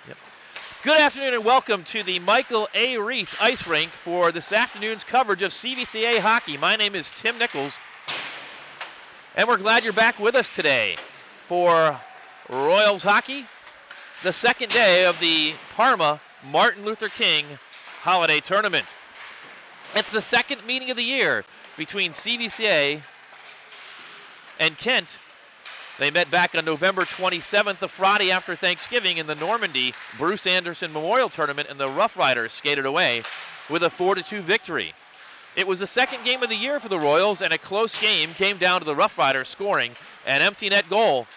Yep. Good afternoon and welcome to the Michael A. Ries Ice Rink for this afternoon's coverage of CVCA hockey. My name is Tim Nichols, and we're glad you're back with us today for Royals hockey, the second day of the Parma Martin Luther King Holiday Tournament. It's the second meeting of the year between CVCA and Kent. They met back on November 27th, the Friday after Thanksgiving, in the Normandy Bruce Anderson Memorial Tournament, and the Rough Riders skated away with a 4-2 victory. It was the second game of the year for the Royals, and a close game came down to the Rough Riders scoring an empty net goal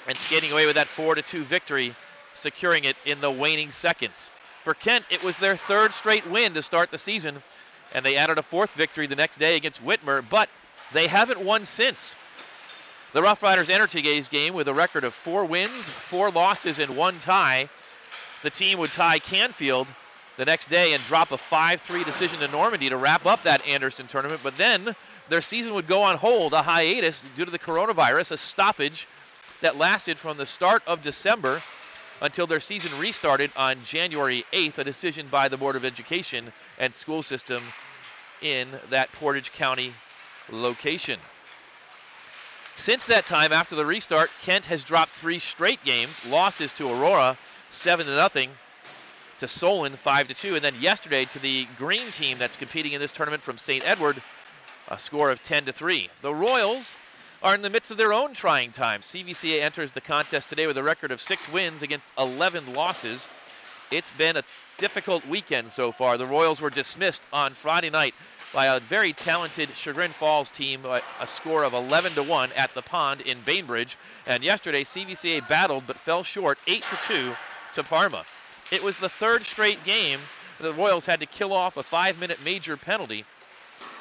and skating away with that 4-2 victory, securing it in the waning seconds. For Kent, it was their third straight win to start the season, and they added a fourth victory the next day against Whitmer, but they haven't won since. The Rough Riders entered today's game with a record of 4 wins, 4 losses, and 1 tie. The team would tie Canfield the next day and drop a 5-3 decision to Normandy to wrap up that Anderson tournament, but then their season would go on hold, a hiatus due to the coronavirus, a stoppage that lasted from the start of December until their season restarted on January 8th, a decision by the Board of Education and School System in that Portage County location. Since that time, after the restart, Kent has dropped 3 straight games, losses to Aurora 7-0, to Solon 5-2, and then yesterday to the green team that's competing in this tournament from St. Edward, a score of 10-3. The Royals are in the midst of their own trying times. CVCA enters the contest today with a record of 6 wins against 11 losses. It's been a difficult weekend so far. The Royals were dismissed on Friday night by a very talented Chagrin Falls team, a score of 11-1 at the Pond in Bainbridge. And yesterday, CVCA battled but fell short 8-2 to Parma. It was the third straight game the Royals had to kill off a 5-minute major penalty.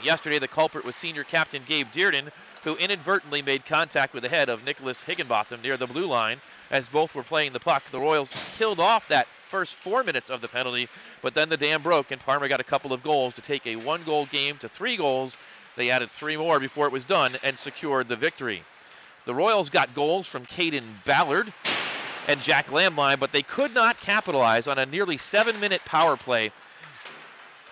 Yesterday, the culprit was senior captain Gabe Dearden, who inadvertently made contact with the head of Nicholas Higginbotham near the blue line as both were playing the puck. The Royals killed off that first 4 minutes of the penalty, but then the dam broke and Parma got a couple of goals to take a 1-goal game to 3 goals. They added 3 more before it was done and secured the victory. The Royals got goals from Caden Ballard and Jack Lamline, but they could not capitalize on a nearly 7-minute power play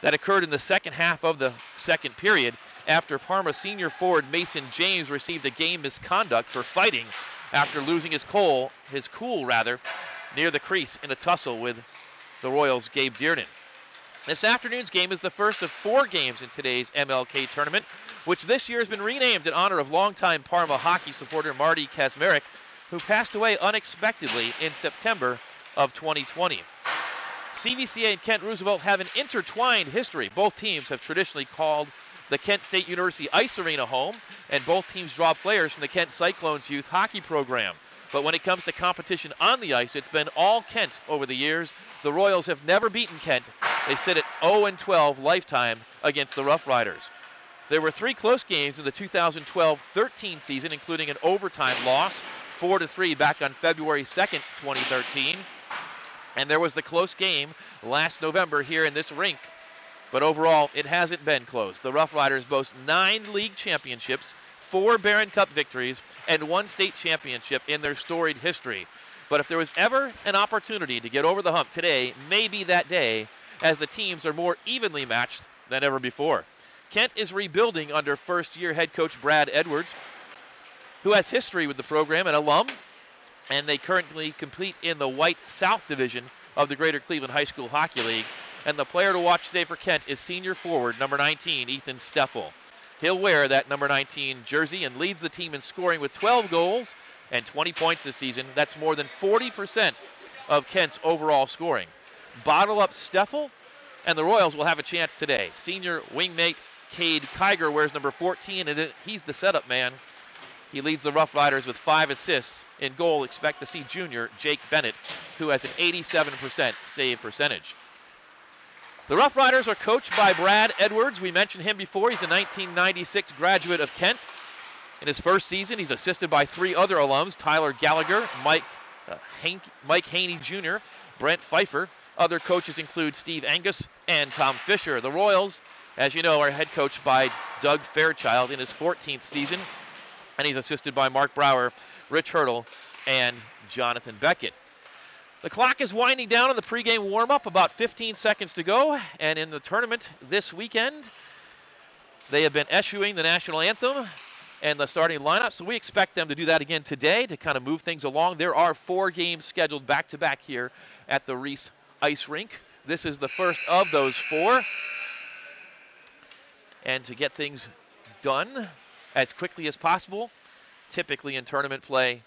that occurred in the second half of the second period after Parma senior forward Mason James received a game misconduct for fighting after losing his cool near the crease in a tussle with the Royals' Gabe Dearden. This afternoon's game is the first of 4 games in today's MLK tournament, which this year has been renamed in honor of longtime Parma hockey supporter Marty Kazmarek, who passed away unexpectedly in September of 2020. CVCA and Kent Roosevelt have an intertwined history. Both teams have traditionally called the Kent State University Ice Arena home, and both teams draw players from the Kent Cyclones youth hockey program. But when it comes to competition on the ice, it's been all Kent over the years. The Royals have never beaten Kent. They sit at 0-12 lifetime against the Rough Riders. There were 3 close games in the 2012-13 season, including an overtime loss, 4-3 back on February 2nd, 2013. And there was the close game last November here in this rink. But overall, it hasn't been close. The Rough Riders boast 9 league championships, 4 Barron Cup victories, and 1 state championship in their storied history. But if there was ever an opportunity to get over the hump, today may be that day, as the teams are more evenly matched than ever before. Kent is rebuilding under first-year head coach Brad Edwards, who has history with the program, an alum, and they currently compete in the White South Division of the Greater Cleveland High School Hockey League. And the player to watch today for Kent is senior forward number 19, Ethan Steffel. He'll wear that number 19 jersey and leads the team in scoring with 12 goals and 20 points this season. That's more than 40% of Kent's overall scoring. Bottle up Steffel, and the Royals will have a chance today. Senior wingmate Cade Kiger wears number 14, and he's the setup man. He leads the Rough Riders with 5 assists. In goal, expect to see junior Jake Bennett, who has an 87% save percentage. The Rough Riders are coached by Brad Edwards. We mentioned him before. He's a 1996 graduate of Kent. In his first season, he's assisted by 3 other alums, Tyler Gallagher, Mike Haney Jr., Brent Pfeiffer. Other coaches include Steve Angus and Tom Fisher. The Royals, as you know, are head coached by Doug Fairchild in his 14th season, and he's assisted by Mark Brower, Rich Hurdle, and Jonathan Beckett. The clock is winding down on the pregame warm-up, about 15 seconds to go, and in the tournament this weekend, they have been eschewing the national anthem and the starting lineup, so we expect them to do that again today to kind of move things along. There are 4 games scheduled back-to-back here at the Ries Ice Rink. This is the first of those 4. And to get things done as quickly as possible, typically in tournament play,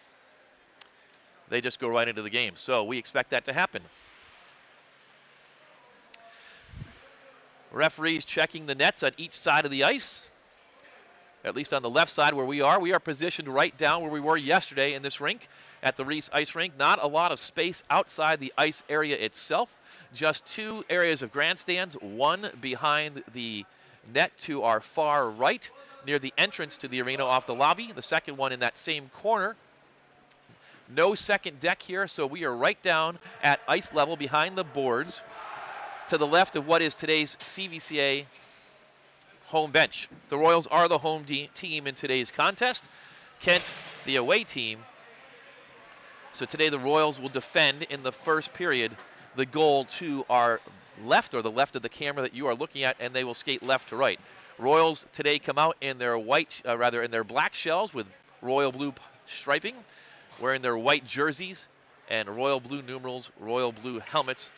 they just go right into the game. So we expect that to happen. Referees checking the nets on each side of the ice. At least on the left side where we are. We are positioned right down where we were yesterday in this rink at the Ries Ice Rink. Not a lot of space outside the ice area itself. Just 2 areas of grandstands, one behind the net to our far right near the entrance to the arena off the lobby. The second one in that same corner. No second deck here, so we are right down at ice level behind the boards to the left of what is today's CVCA home bench. The Royals are the home team in today's contest. Kent, the away team. So today the Royals will defend in the first period the goal to our left, or the left of the camera that you are looking at, and they will skate left to right. Royals today come out in their in their black shells with royal blue striping, wearing their white jerseys and royal blue numerals, royal blue helmets.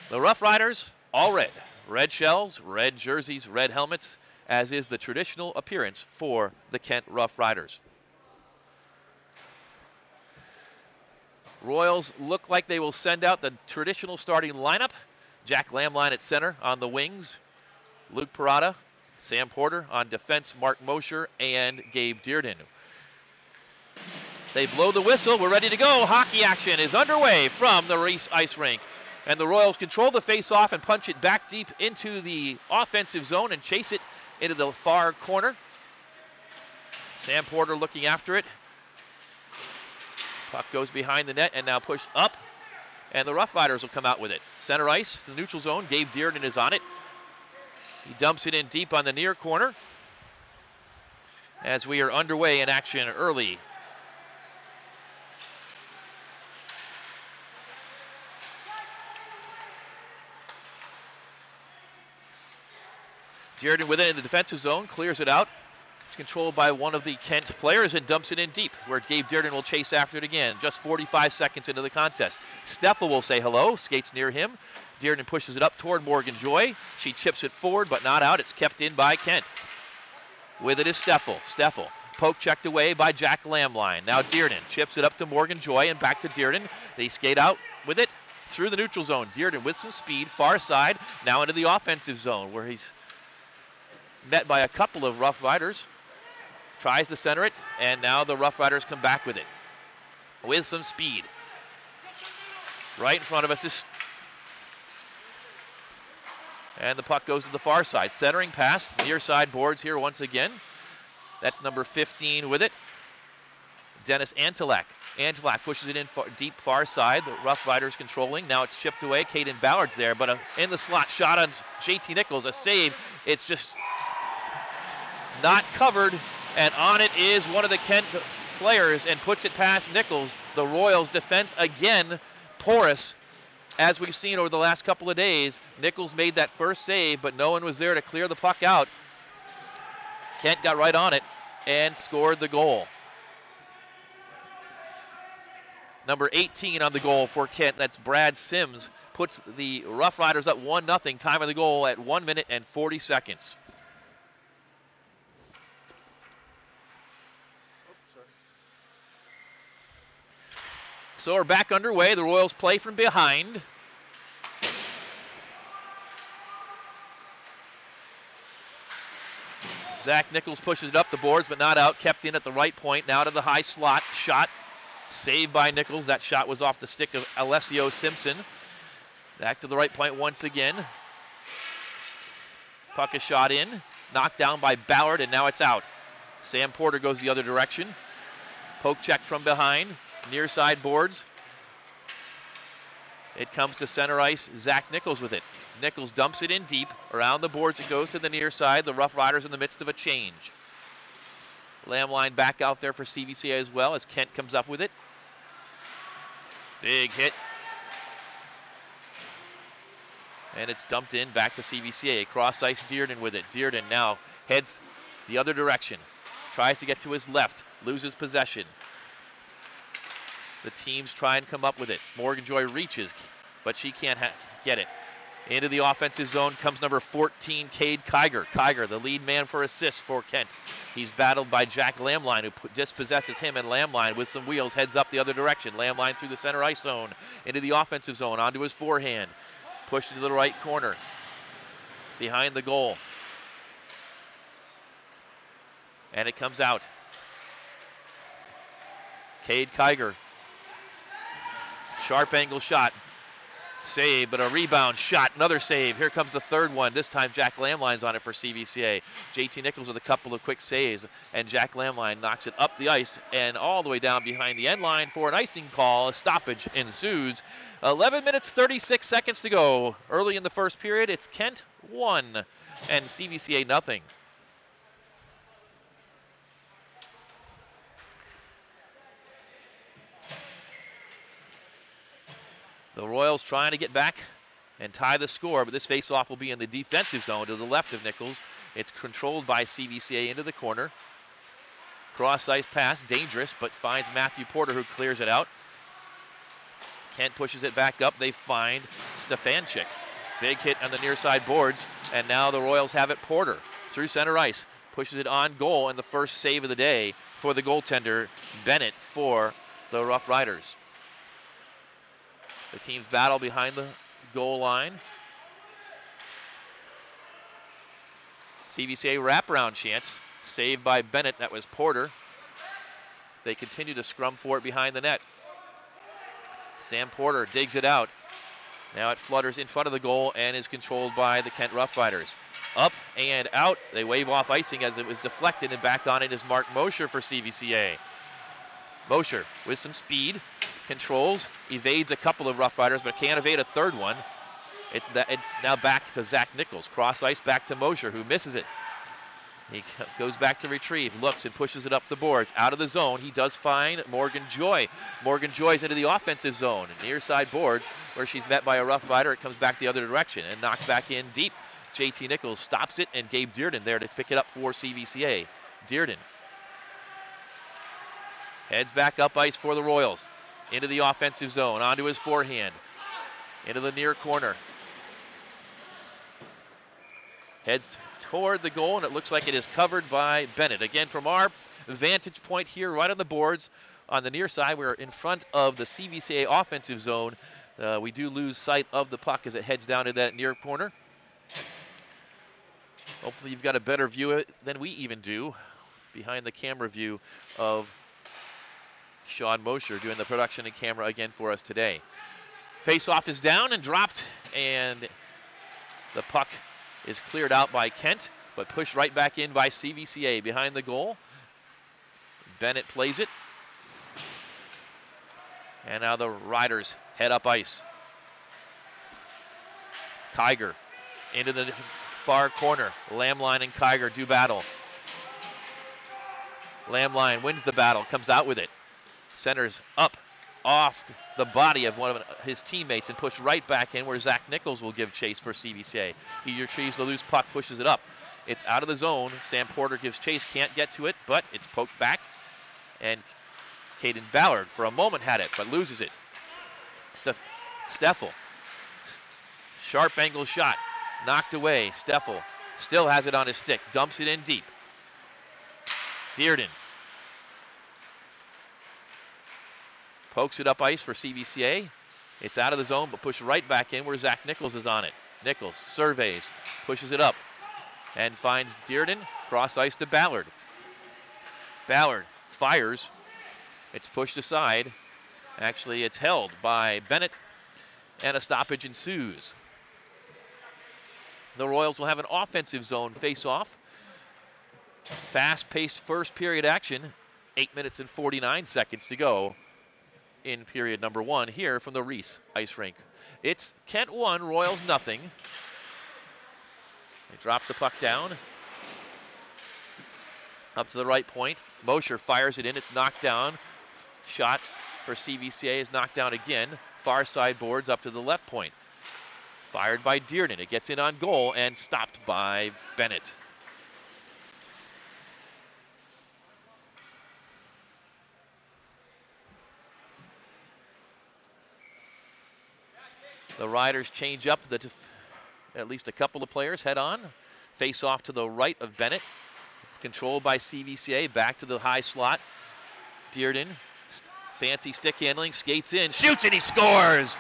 The Rough Riders, all red. Red shells, red jerseys, red helmets, as is the traditional appearance for the Kent Rough Riders. Royals look like they will send out the traditional starting lineup. Jack Lamline at center on the wings. Luke Parada, Sam Porter on defense, Mark Mosher, and Gabe Dearden. They blow the whistle. We're ready to go. Hockey action is underway from the Ries Ice Rink. And the Royals control the face-off and punch it back deep into the offensive zone and chase it into the far corner. Sam Porter looking after it. Puck goes behind the net and now pushed up. And the Rough Riders will come out with it. Center ice, the neutral zone. Gabe Dearden is on it. He dumps it in deep on the near corner as we are underway in action early. Dearden with it in the defensive zone, clears it out. It's controlled by one of the Kent players and dumps it in deep, where Gabe Dearden will chase after it again. Just 45 seconds into the contest. Steffel will say hello, skates near him. Dearden pushes it up toward Morgan Joy. She chips it forward, but not out. It's kept in by Kent. With it is Steffel. Steffel, poke checked away by Jack Lamline. Now Dearden chips it up to Morgan Joy and back to Dearden. They skate out with it through the neutral zone. Dearden with some speed, far side, now into the offensive zone, where he's met by a couple of Rough Riders. Tries to center it, and now the Rough Riders come back with it with some speed. Right in front of us is, and the puck goes to the far side. Centering pass, near side boards here once again. That's number 15 with it. Dennis Antelak. Antelak pushes it in deep far side. The Rough Riders controlling. Now it's chipped away. Caden Ballard's there, but in the slot shot on JT Nichols. A save. It's just not covered, and on it is one of the Kent players and puts it past Nichols. The Royals defense again porous, as we've seen over the last couple of days. Nichols made that first save, but no one was there to clear the puck out. Kent got right on it and scored the goal. Number 18 on the goal for Kent, that's Brad Sims, puts the Rough Riders up 1-0. Time of the goal at 1 minute and 40 seconds. So we're back underway. The Royals play from behind. Zach Nichols pushes it up the boards, but not out. Kept in at the right point. Now to the high slot. Shot. Saved by Nichols. That shot was off the stick of Alessio Simpson. Back to the right point once again. Puck is shot in. Knocked down by Ballard, and now it's out. Sam Porter goes the other direction. Poke check from behind. Near side boards. It comes to center ice. Zach Nichols with it. Nichols dumps it in deep. Around the boards it goes to the near side. The Rough Riders in the midst of a change. Lamline back out there for CVCA as well as Kent comes up with it. Big hit And it's dumped in back to CVCA. Cross ice, Dearden with it. Dearden now heads the other direction. Tries to get to his left. Loses possession. The teams try and come up with it. Morgan Joy reaches, but she can't get it. Into the offensive zone comes number 14, Cade Kiger. Kiger, the lead man for assists for Kent. He's battled by Jack Lamline, who dispossesses him, and Lamline with some wheels heads up the other direction. Lamline through the center ice zone, into the offensive zone, onto his forehand. Pushed into the right corner, behind the goal. And it comes out. Cade Kiger. Sharp angle shot. Save, but a rebound shot. Another save. Here comes the third one. This time Jack Lamline's on it for CVCA. JT Nichols with a couple of quick saves, and Jack Lamline knocks it up the ice and all the way down behind the end line for an icing call. A stoppage ensues. 11 minutes, 36 seconds to go. Early in the first period, it's Kent 1 and CVCA nothing. The Royals trying to get back and tie the score, but this faceoff will be in the defensive zone to the left of Nichols. It's controlled by CVCA into the corner. Cross-ice pass, dangerous, but finds Matthew Porter, who clears it out. Kent pushes it back up. They find Stefanchik. Big hit on the near side boards, and now the Royals have it. Porter through center ice, pushes it on goal, and the first save of the day for the goaltender, Bennett, for the Rough Riders. The teams battle behind the goal line. CVCA wraparound chance, saved by Bennett. That was Porter. They continue to scrum for it behind the net. Sam Porter digs it out. Now it flutters in front of the goal and is controlled by the Kent Rough Riders. Up and out. They wave off icing as it was deflected, and back on it is Mark Mosher for CVCA. Mosher with some speed, controls, evades a couple of Rough Riders, but can't evade a third one. It's now back to Zach Nichols. Cross ice back to Mosher, who misses it. He goes back to retrieve, looks and pushes it up the boards. Out of the zone, he does find Morgan Joy. Morgan Joy's into the offensive zone. Near side boards, where she's met by a Rough Rider. It comes back the other direction and knocked back in deep. JT Nichols stops it, and Gabe Dearden there to pick it up for CVCA. Dearden heads back up ice for the Royals. Into the offensive zone, onto his forehand. Into the near corner. Heads toward the goal, and it looks like it is covered by Bennett. Again, from our vantage point here, right on the boards, on the near side, we're in front of the CVCA offensive zone. We do lose sight of the puck as it heads down to that near corner. Hopefully you've got a better view of it than we even do, behind the camera view of Sean Mosher doing the production and camera again for us today. Face-off is down and dropped, and the puck is cleared out by Kent, but pushed right back in by CVCA behind the goal. Bennett plays it. And now the Riders head up ice. Kiger into the far corner. Lamline and Kiger do battle. Lamline wins the battle, comes out with it. Centers up off the body of one of his teammates and pushed right back in, where Zach Nichols will give chase for CVCA. He retrieves the loose puck, pushes it up. It's out of the zone. Sam Porter gives chase, can't get to it, but it's poked back. And Caden Ballard for a moment had it, but loses it. Steffel. Sharp angle shot. Knocked away. Steffel still has it on his stick. Dumps it in deep. Dearden pokes it up ice for CVCA. It's out of the zone, but pushed right back in where Zach Nichols is on it. Nichols surveys, pushes it up, and finds Dearden. Cross ice to Ballard. Ballard fires. It's pushed aside. Actually, it's held by Bennett, and a stoppage ensues. The Royals will have an offensive zone face-off. Fast-paced first period action. 8 minutes and 49 seconds to go in period number one here from the Ries ice rink. It's Kent 1, Royals nothing. They drop the puck down. Up to the right point. Mosher fires it in. It's knocked down. Shot for CVCA is knocked down again. Far side boards up to the left point. Fired by Dearden. It gets in on goal and stopped by Bennett. The Riders change up at least a couple of players head on. Face off to the right of Bennett. Controlled by CVCA. Back to the high slot. Dearden. Fancy stick handling. Skates in. Shoots and he scores!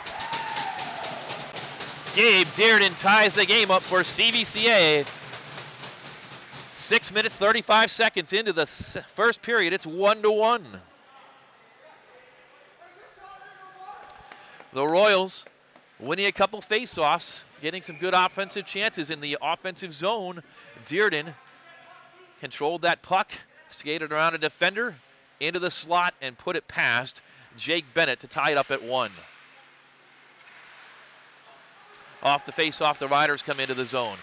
Gabe Dearden ties the game up for CVCA. 6 minutes, 35 seconds into the first period. It's 1-1. The Royals winning a couple face-offs, getting some good offensive chances in the offensive zone. Dearden controlled that puck, skated around a defender, into the slot, and put it past Jake Bennett to tie it up at 1. Off the face-off, the Riders come into the zone.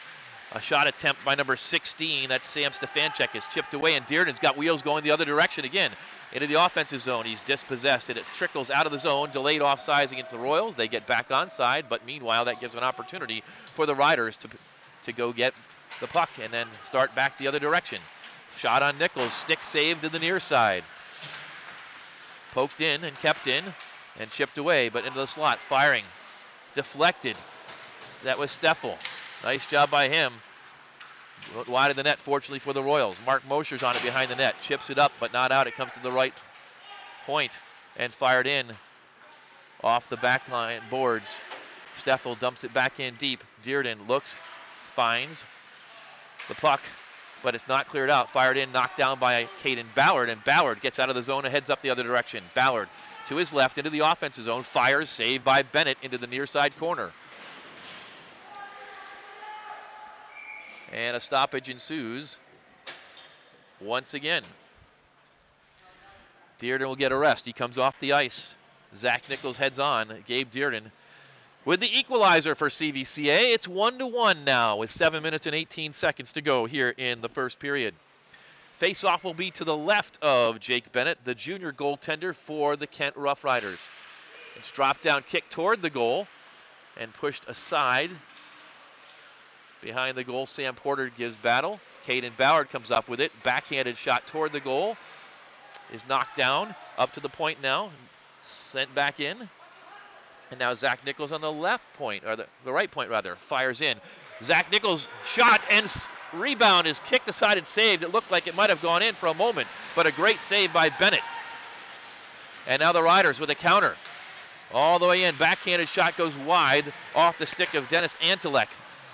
A shot attempt by number 16, that's Sam Stefanchuk, is chipped away, and Dearden's got wheels going the other direction again. Into the offensive zone, he's dispossessed, and it trickles out of the zone, delayed offsides against the Royals. They get back onside, but meanwhile, that gives an opportunity for the Riders to go get the puck and then start back the other direction. Shot on Nichols, stick saved to the near side. Poked in and kept in and chipped away, but into the slot, firing, deflected. That was Steffel. Nice job by him. Wide of the net, fortunately for the Royals. Mark Mosher's on it behind the net. Chips it up, but not out. It comes to the right point and fired in off the back line boards. Steffel dumps it back in deep. Dearden looks, finds the puck, but it's not cleared out. Fired in, knocked down by Caden Ballard, and Ballard gets out of the zone and heads up the other direction. Ballard to his left into the offensive zone. Fires, saved by Bennett into the near side corner. And a stoppage ensues once again. Dearden will get a rest. He comes off the ice. Zach Nichols heads on. Gabe Dearden with the equalizer for CVCA. It's 1-1 now with 7 minutes and 18 seconds to go here in the first period. Face-off will be to the left of Jake Bennett, the junior goaltender for the Kent Rough Riders. It's dropped down kick toward the goal and pushed aside. Behind the goal, Sam Porter gives battle. Caden Ballard comes up with it. Backhanded shot toward the goal. Is knocked down. Up to the point now. Sent back in. And now Zach Nichols on the left point, or the right point rather, fires in. Zach Nichols shot and rebound is kicked aside and saved. It looked like it might have gone in for a moment, but a great save by Bennett. And now the Riders with a counter. All the way in. Backhanded shot goes wide off the stick of Dennis Antelek.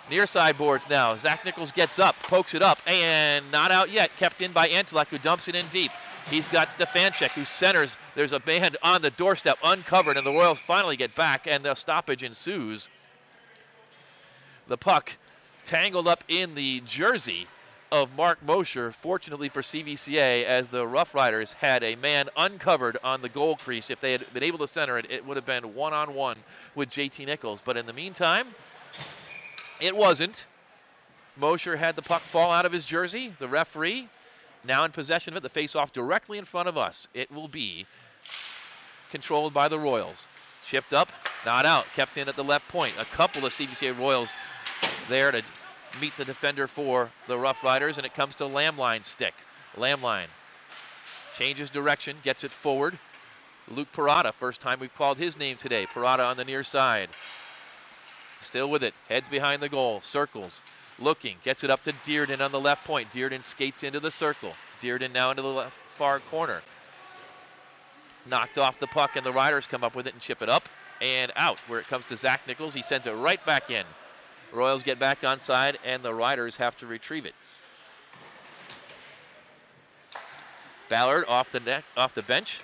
Near side boards now. Zach Nichols gets up, pokes it up, and not out yet. Kept in by Antelek, who dumps it in deep. He's got Stefanchuk, who centers. There's a man on the doorstep, uncovered, and the Royals finally get back, and the stoppage ensues. The puck tangled up in the jersey of Mark Mosher, fortunately for CVCA, as the Rough Riders had a man uncovered on the goal crease. If they had been able to center it, it would have been one-on-one with JT Nichols. But in the meantime, it wasn't. Mosher had the puck fall out of his jersey. The referee now in possession of it. The face-off directly in front of us. It will be controlled by the Royals. Chipped up, not out. Kept in at the left point. A couple of CVCA Royals there to meet the defender for the Rough Riders, and it comes to Lamline's stick. Lamline changes direction, gets it forward. Luke Parada, first time we've called his name today. Parada on the near side. Still with it, heads behind the goal, circles, looking, gets it up to Dearden on the left point. Dearden skates into the circle. Dearden now into the left far corner. Knocked off the puck, and the Riders come up with it and chip it up and out. Where it comes to Zach Nichols, he sends it right back in. Royals get back onside, and the Riders have to retrieve it. Ballard off the bench,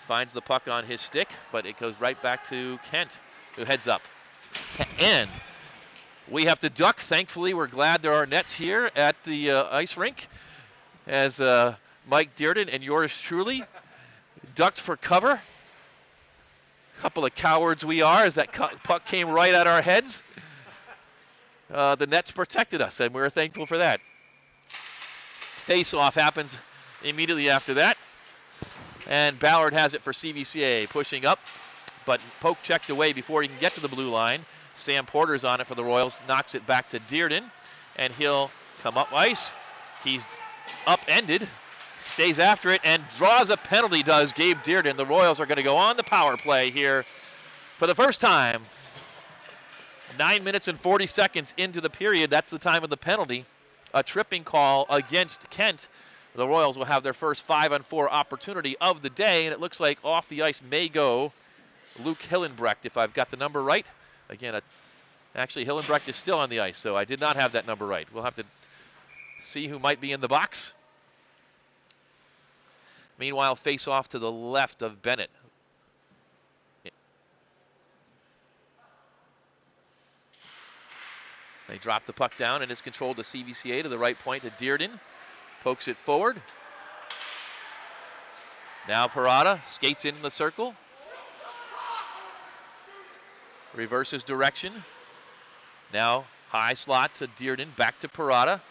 finds the puck on his stick, but it goes right back to Kent, who heads up. And we have to duck. Thankfully, we're glad there are nets here at the ice rink, as Mike Dearden and yours truly ducked for cover. Couple of cowards we are, as that puck came right at our heads. The nets protected us, and we're thankful for that. Face-off happens immediately after that, and Ballard has it for CVCA, pushing up. but poke checked away before he can get to the blue line. Sam Porter's on it for the Royals, knocks it back to Dearden, and he'll come up ice. He's upended, stays after it, and draws a penalty, does Gabe Dearden. The Royals are going to go on the power play here for the first time. 9 minutes and 40 seconds into the period. That's the time of the penalty. A tripping call against Kent. The Royals will have their first 5-on-4 opportunity of the day, and it looks like off the ice may go Luke Hillenbrecht, if I've got the number right. Again, actually Hillenbrecht is still on the ice, so I did not have that number right. We'll have to see who might be in the box. Meanwhile, face off to the left of Bennett. They drop the puck down, and it's controlled to CVCA to the right point to Dearden. Pokes it forward. Now Parada skates in the circle. Reverses direction. Now high slot to Dearden, back to Parada.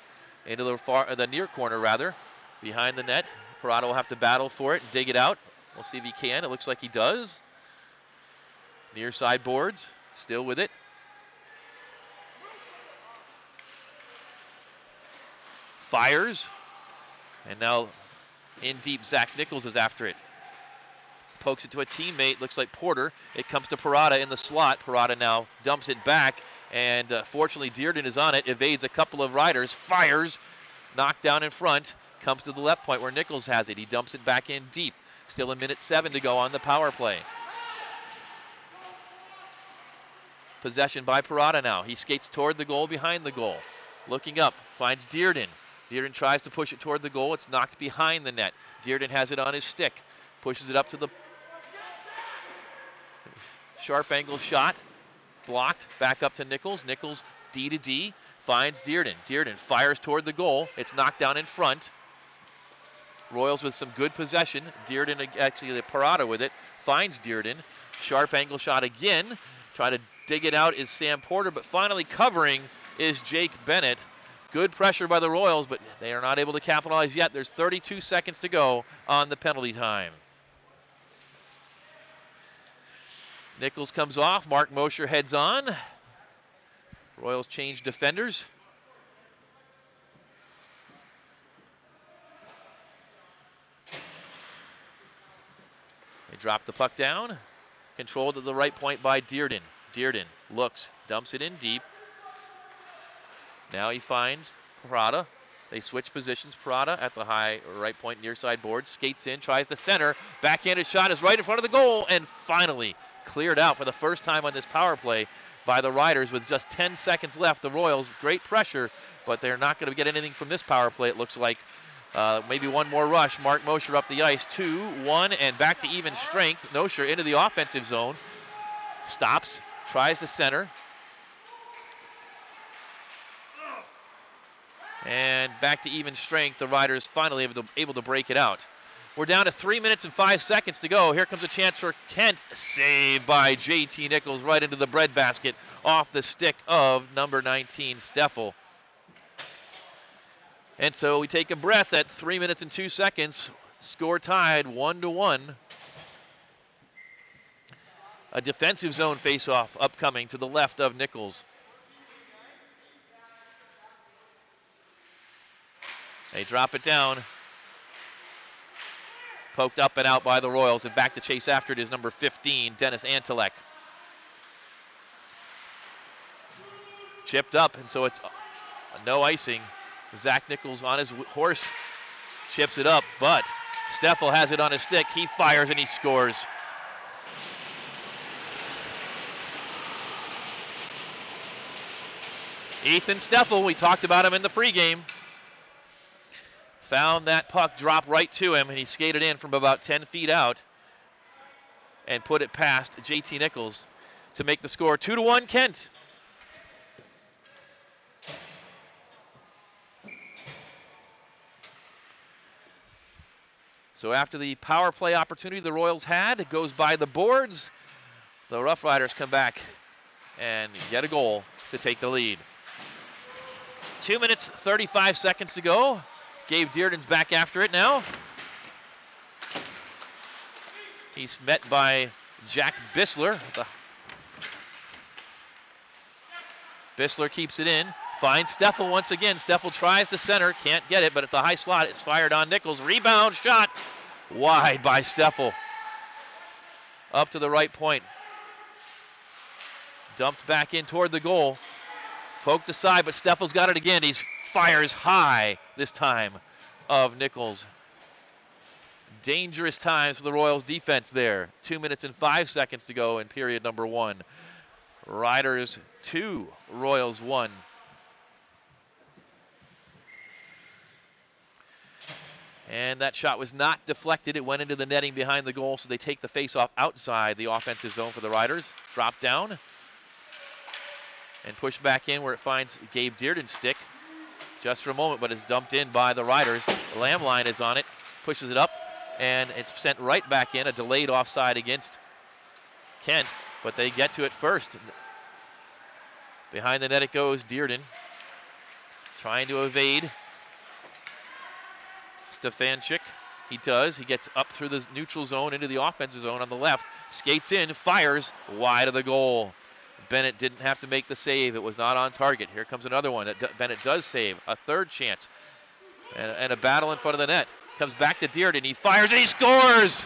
Into the near corner, rather. Behind the net. Parada will have to battle for it and dig it out. We'll see if he can. It looks like he does. Near side boards. Still with it. Fires. And now in deep, Zach Nichols is after it. Pokes it to a teammate, looks like Porter. It comes to Parada in the slot. Parada now dumps it back, and fortunately Dearden is on it, evades a couple of riders, fires, knocked down in front, comes to the left point where Nichols has it. He dumps it back in deep. Still a minute 7 to go on the power play. Possession by Parada now. He skates toward the goal, behind the goal. Looking up, finds Dearden. Dearden tries to push it toward the goal. It's knocked behind the net. Dearden has it on his stick. Pushes it up to the sharp angle shot. Blocked. Back up to Nichols. Nichols D to D. Finds Dearden. Dearden fires toward the goal. It's knocked down in front. Royals with some good possession. Dearden, actually the Parada with it. Finds Dearden. Sharp angle shot again. Trying to dig it out is Sam Porter, but finally covering is Jake Bennett. Good pressure by the Royals, but they are not able to capitalize yet. There's 32 seconds to go on the penalty time. Nichols comes off. Mark Mosher heads on. Royals change defenders. They drop the puck down. Controlled at the right point by Dearden. Dearden looks, dumps it in deep. Now he finds Parada. They switch positions. Parada at the high right point near side board. Skates in, tries to center. Backhanded shot is right in front of the goal, and finally cleared out for the first time on this power play by the Riders with just 10 seconds left. The Royals, great pressure, but they're not going to get anything from this power play, it looks like. Maybe one more rush. Mark Mosher up the ice. 2-1, and back to even strength. Mosher into the offensive zone. Stops, tries to center. And back to even strength. The Riders finally able to break it out. We're down to 3 minutes and 5 seconds to go. Here comes a chance for Kent. Saved by JT Nichols right into the breadbasket off the stick of number 19, Steffel. And so we take a breath at 3 minutes and 2 seconds. Score tied 1-1. A defensive zone faceoff upcoming to the left of Nichols. They drop it down. Poked up and out by the Royals, and back to chase after it is number 15, Dennis Antelek. Chipped up, and so it's no icing. Zach Nichols on his horse chips it up, but Steffel has it on his stick. He fires and he scores. Ethan Steffel, we talked about him in the pregame. Found that puck drop right to him, and he skated in from about 10 feet out and put it past JT Nichols to make the score 2-1 Kent. So after the power play opportunity the Royals had, it goes by the boards. The Rough Riders come back and get a goal to take the lead. 2 minutes, 35 seconds to go. Gabe Dearden's back after it now. He's met by Jack Bissler. Bissler keeps it in. Finds Steffel once again. Steffel tries to center. Can't get it, but at the high slot, it's fired on Nichols. Rebound shot. Wide by Steffel. Up to the right point. Dumped back in toward the goal. Poked aside, but Steffel's got it again. He fires high this time of Nichols. Dangerous times for the Royals defense there. 2 minutes and 5 seconds to go in period number 1. Riders 2, Royals 1. And that shot was not deflected. It went into the netting behind the goal, so they take the face-off outside the offensive zone for the Riders. Drop down and push back in where it finds Gabe Dearden's stick just for a moment, but it's dumped in by the Riders. Lamline is on it, pushes it up, and it's sent right back in. A delayed offside against Kent, but they get to it first. Behind the net it goes, Dearden trying to evade Stefanchik. He does. He gets up through the neutral zone into the offensive zone on the left. Skates in, fires wide of the goal. Bennett didn't have to make the save. It was not on target. Here comes another one that Bennett does save. A third chance. And a battle in front of the net. Comes back to Dearden. He fires and he scores!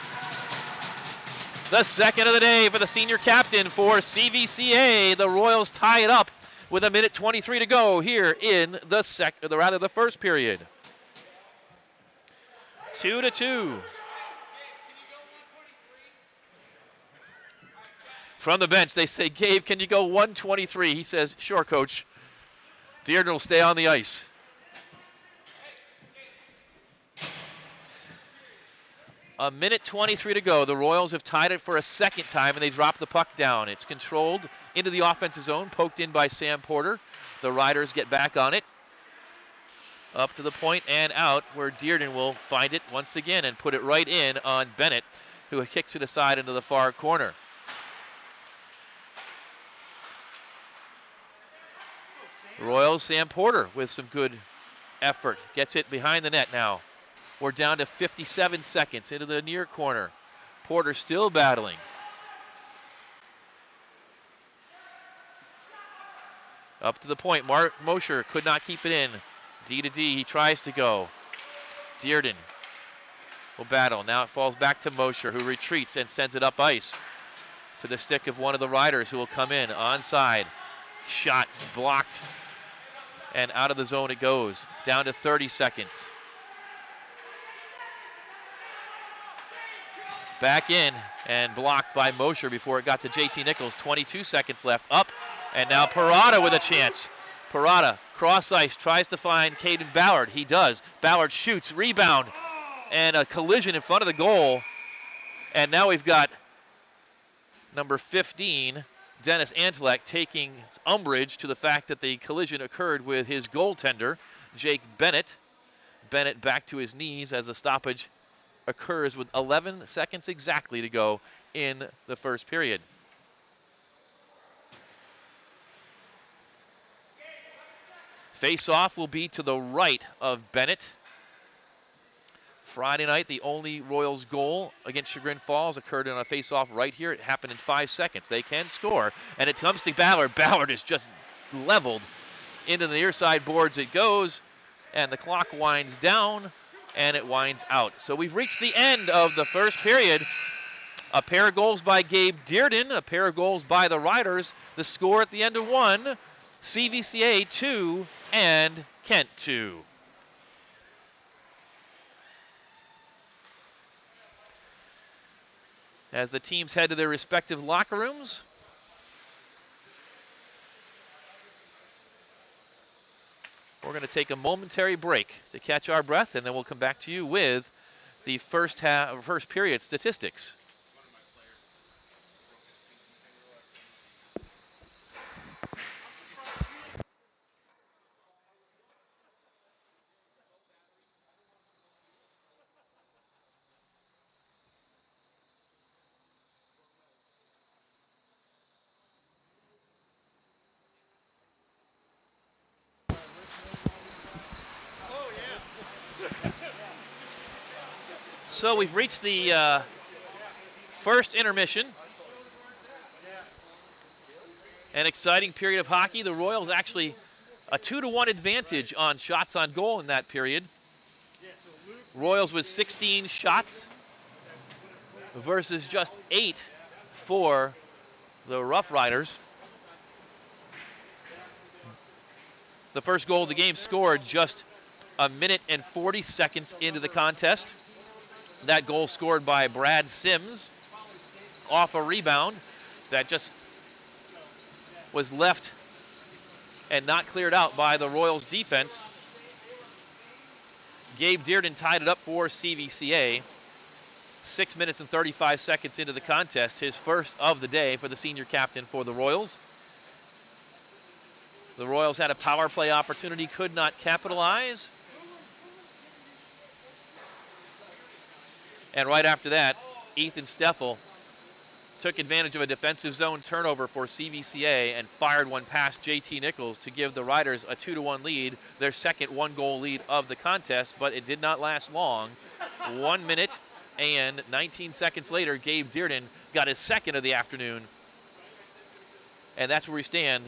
The second of the day for the senior captain for CVCA. The Royals tie it up with 1:23 to go here in the first period. 2-2. From the bench, they say, Gabe, can you go 1:23? He says, sure, coach. Dearden will stay on the ice. A 1:23 to go. The Royals have tied it for a second time, and they drop the puck down. It's controlled into the offensive zone, poked in by Sam Porter. The Riders get back on it. Up to the point and out, where Dearden will find it once again and put it right in on Bennett, who kicks it aside into the far corner. Royals, Sam Porter with some good effort. Gets it behind the net now. We're down to 57 seconds into the near corner. Porter still battling. Up to the point. Mark Mosher could not keep it in. D to D, he tries to go. Dearden will battle. Now it falls back to Mosher, who retreats and sends it up ice to the stick of one of the Riders, who will come in onside. Shot blocked, and out of the zone it goes. Down to 30 seconds. Back in and blocked by Mosher before it got to JT Nichols. 22 seconds left. Up, and now Parada with a chance. Parada, cross ice, tries to find Caden Ballard. He does. Ballard shoots, rebound, and a collision in front of the goal. And now we've got number 15, Dennis Antelek, taking umbrage to the fact that the collision occurred with his goaltender, Jake Bennett. Bennett back to his knees as the stoppage occurs with 11 seconds exactly to go in the first period. Face-off will be to the right of Bennett. Friday night, the only Royals goal against Chagrin Falls occurred on a face-off right here. It happened in 5 seconds. They can score, and it comes to Ballard. Ballard is just leveled into the near side boards. It goes, and the clock winds down, and it winds out. So we've reached the end of the first period. A pair of goals by Gabe Dearden, a pair of goals by the Riders. The score at the end of one, CVCA 2 and Kent 2. As the teams head to their respective locker rooms, we're going to take a momentary break to catch our breath, and then we'll come back to you with the first period statistics. So we've reached the first intermission An exciting period of hockey. The Royals actually a 2-1 advantage on shots on goal in that period. Royals with 16 shots versus just 8 for the Rough Riders. The first goal of the game scored just a minute and 40 seconds into the contest. That goal scored by Brad Sims off a rebound that just was left and not cleared out by the Royals defense. Gabe Dearden tied it up for CVCA. 6 minutes and 35 seconds into the contest, his first of the day for the senior captain for the Royals. The Royals had a power play opportunity, could not capitalize. And right after that, Ethan Steffel took advantage of a defensive zone turnover for CVCA and fired one past JT Nichols to give the Riders a 2-1 lead, their second one-goal lead of the contest, but it did not last long. 1 minute and 19 seconds later, Gabe Dearden got his second of the afternoon. And that's where we stand,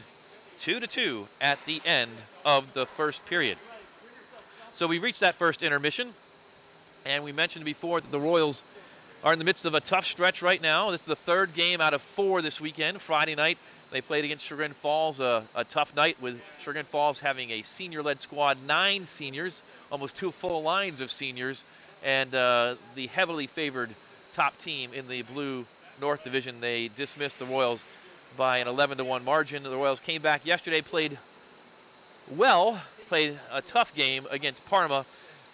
2-2 at the end of the first period. So we reached that first intermission, and we mentioned before that the Royals are in the midst of a tough stretch right now. This is the third game out of 4 this weekend. Friday night, they played against Chagrin Falls, a tough night with Chagrin Falls having a senior-led squad, 9 seniors, almost 2 full lines of seniors, and the heavily favored top team in the Blue North Division. They dismissed the Royals by an 11-1 margin. The Royals came back yesterday, played a tough game against Parma,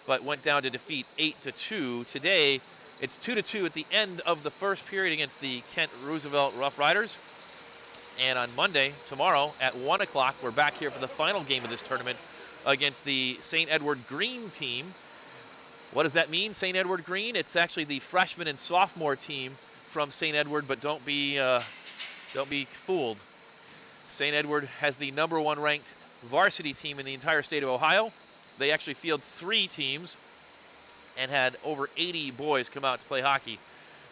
but went down to defeat 8-2. Today, it's 2-2 at the end of the first period against the Kent Roosevelt Rough Riders. And on Monday, tomorrow, at 1 o'clock, we're back here for the final game of this tournament against the St. Edward Green team. What does that mean, St. Edward Green? It's actually the freshman and sophomore team from St. Edward, but don't be fooled. St. Edward has the #1 ranked varsity team in the entire state of Ohio. They actually field 3 teams and had over 80 boys come out to play hockey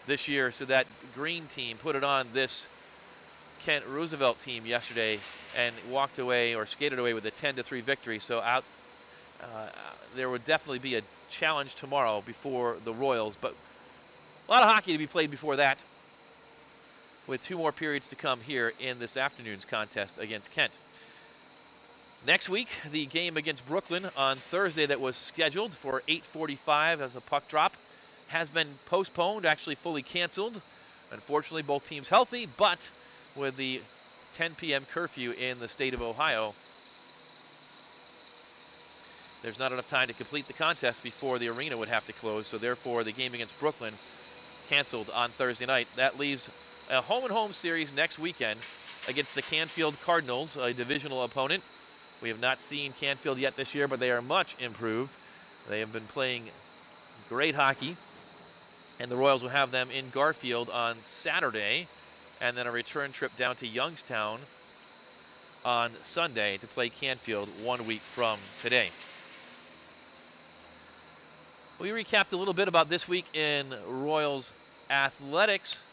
this year. So that Green team put it on this Kent Roosevelt team yesterday and walked away or skated away with a 10-3 victory. So there would definitely be a challenge tomorrow before the Royals, but a lot of hockey to be played before that, with 2 more periods to come here in this afternoon's contest against Kent. Next week, the game against Brooklyn on Thursday that was scheduled for 8:45 as a puck drop has been postponed, actually fully canceled. Unfortunately, both teams healthy, but with the 10 p.m. curfew in the state of Ohio, there's not enough time to complete the contest before the arena would have to close. So therefore, the game against Brooklyn canceled on Thursday night. That leaves a home-and-home series next weekend against the Canfield Cardinals, a divisional opponent. We have not seen Canfield yet this year, but they are much improved. They have been playing great hockey, and the Royals will have them in Garfield on Saturday, and then a return trip down to Youngstown on Sunday to play Canfield 1 week from today. We recapped a little bit about this week in Royals athletics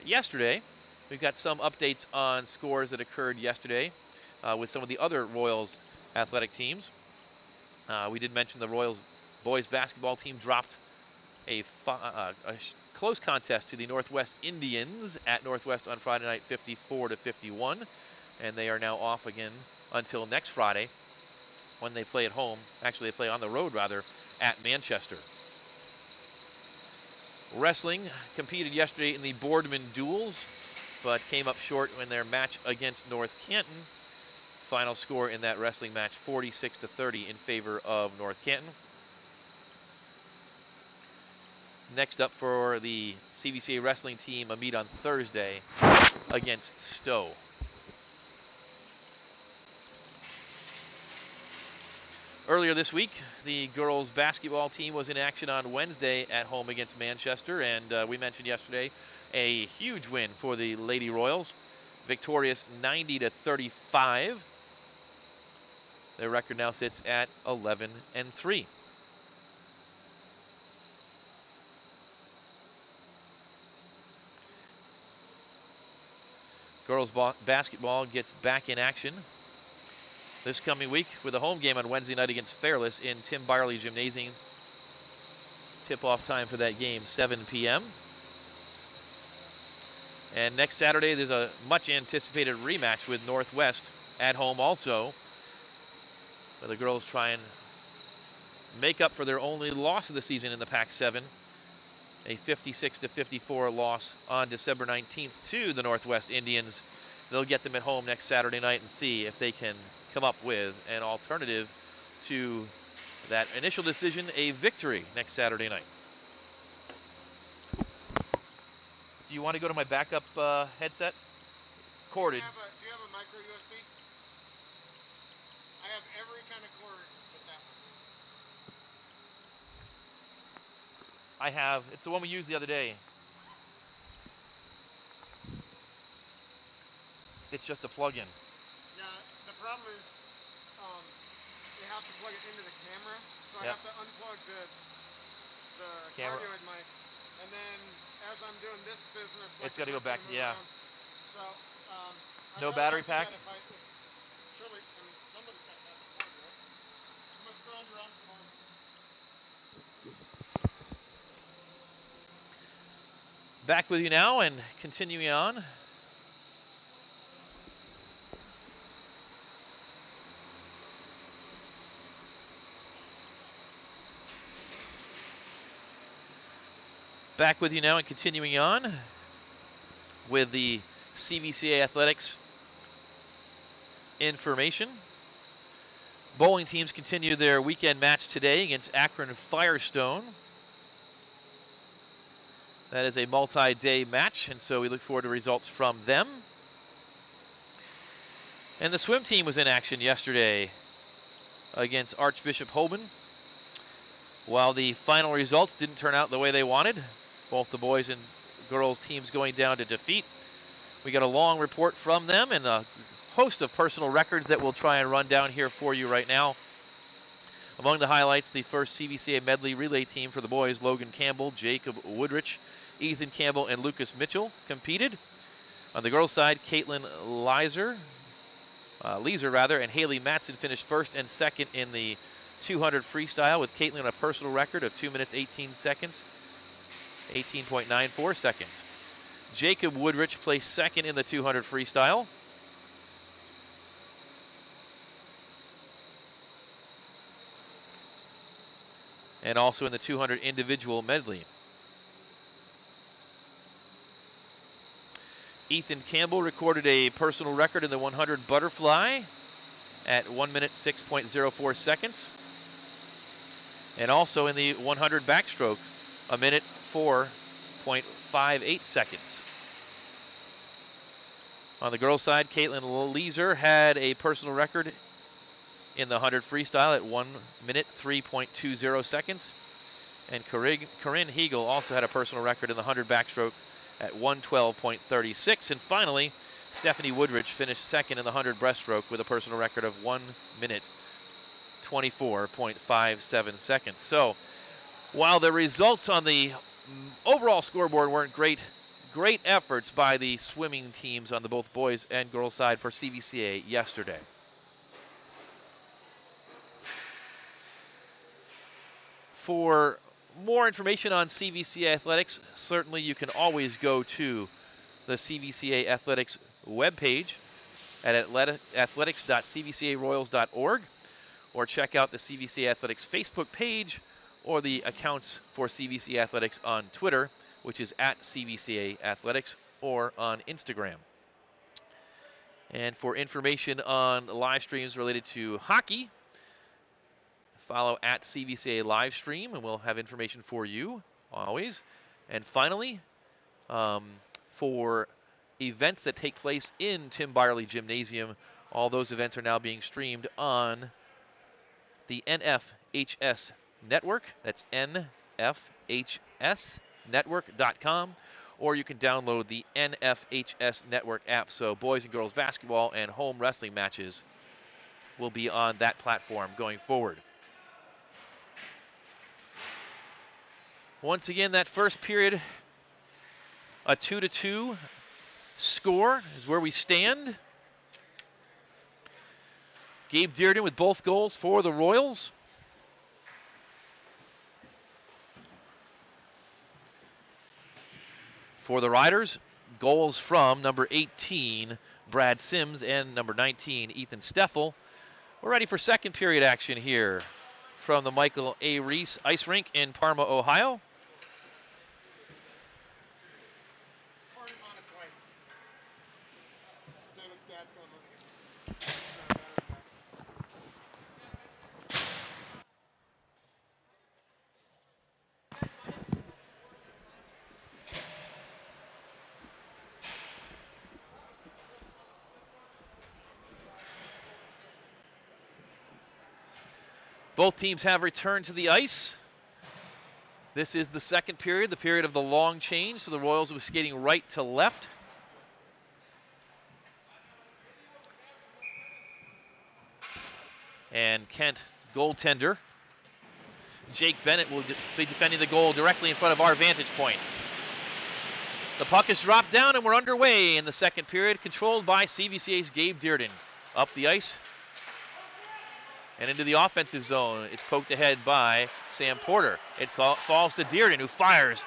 yesterday. We've got some updates on scores that occurred yesterday with some of the other Royals athletic teams. We did mention the Royals boys basketball team dropped a close contest to the Northwest Indians at Northwest on Friday night, 54-51, and they are now off again until next Friday when they play at home. Actually, they play on the road, rather, at Manchester. Wrestling competed yesterday in the Boardman duels, but came up short in their match against North Canton. Final score in that wrestling match, 46-30 in favor of North Canton. Next up for the CVCA wrestling team, a meet on Thursday against Stowe. Earlier this week, the girls basketball team was in action on Wednesday at home against Manchester, and we mentioned yesterday a huge win for the Lady Royals, victorious 90-35. Their record now sits at 11-3. Girls basketball gets back in action this coming week with a home game on Wednesday night against Fairless in Tim Byerly Gymnasium. Tip-off time for that game, 7 p.m. And next Saturday, there's a much-anticipated rematch with Northwest at home also, where the girls try and make up for their only loss of the season in the Pac-7, a 56-54 loss on December 19th to the Northwest Indians. They'll get them at home next Saturday night and see if they can come up with an alternative to that initial decision, a victory next Saturday night. Do you want to go to my backup headset? Corded. Do you have a micro USB? I have every kind of cord but that one. I have. It's the one we used the other day. It's just a plug-in. Yeah, the problem is you have to plug it into the camera, so I have to unplug the cardioid mic, and then as I'm doing this business, like it's got to go back. Yeah. Around, so no battery pack. Surely, I mean, somebody's got to have the plug, right? You must go on your own phone. Back with you now and continuing on. Back with you now and continuing on with the CVCA Athletics information. Bowling teams continue their weekend match today against Akron Firestone. That is a multi-day match, and so we look forward to results from them. And the swim team was in action yesterday against Archbishop Hoban. While the final results didn't turn out the way they wanted, both the boys and girls teams going down to defeat, we got a long report from them and a host of personal records that we'll try and run down here for you right now. Among the highlights, the first CVCA medley relay team for the boys, Logan Campbell, Jacob Woodrich, Ethan Campbell, and Lucas Mitchell competed. On the girls' side, Caitlin Leeser, and Haley Matson finished first and second in the 200 freestyle, with Caitlin on a personal record of 2 minutes 18 seconds, 18.94 seconds. Jacob Woodrich placed second in the 200 freestyle. And also in the 200 individual medley. Ethan Campbell recorded a personal record in the 100 butterfly at 1 minute 6.04 seconds. And also in the 100 backstroke, a minute 4.58 seconds. On the girls' side, Caitlin Leeser had a personal record in the 100 freestyle at 1 minute 3.20 seconds. And Corinne Hegel also had a personal record in the 100 backstroke at 1:12.36. And finally, Stephanie Woodrich finished second in the 100 breaststroke with a personal record of 1 minute 24.57 seconds. So while the results on the overall scoreboard weren't great efforts by the swimming teams on the both boys and girls side for CVCA yesterday. For more information on CVCA Athletics, certainly you can always go to the CVCA Athletics webpage at athletics.cvcaroyals.org, or check out the CVCA Athletics Facebook page or the accounts for CVCA Athletics on Twitter, which is at CVCA Athletics, or on Instagram. And for information on live streams related to hockey, follow at CVCA Livestream, and we'll have information for you always. And finally, for events that take place in Tim Byerly Gymnasium, all those events are now being streamed on the NFHS network. That's nfhsnetwork.com, or you can download the NFHS network app. So boys and girls basketball and home wrestling matches will be on that platform going forward. Once again, that first period, a 2-2 score is where we stand. Gabe Dearden with both goals for the Royals. For the Riders, goals from number 18, Brad Sims, and number 19, Ethan Steffel. We're ready for second period action here from the Michael A. Ries Ice Rink in Parma, Ohio. Both teams have returned to the ice. This is the second period, the period of the long change. So the Royals were skating right to left. And Kent, goaltender. Jake Bennett will be defending the goal directly in front of our vantage point. The puck is dropped down and we're underway in the second period, controlled by CVCA's Gabe Dearden. Up the ice and into the offensive zone. It's poked ahead by Sam Porter. It falls to Dearden, who fires.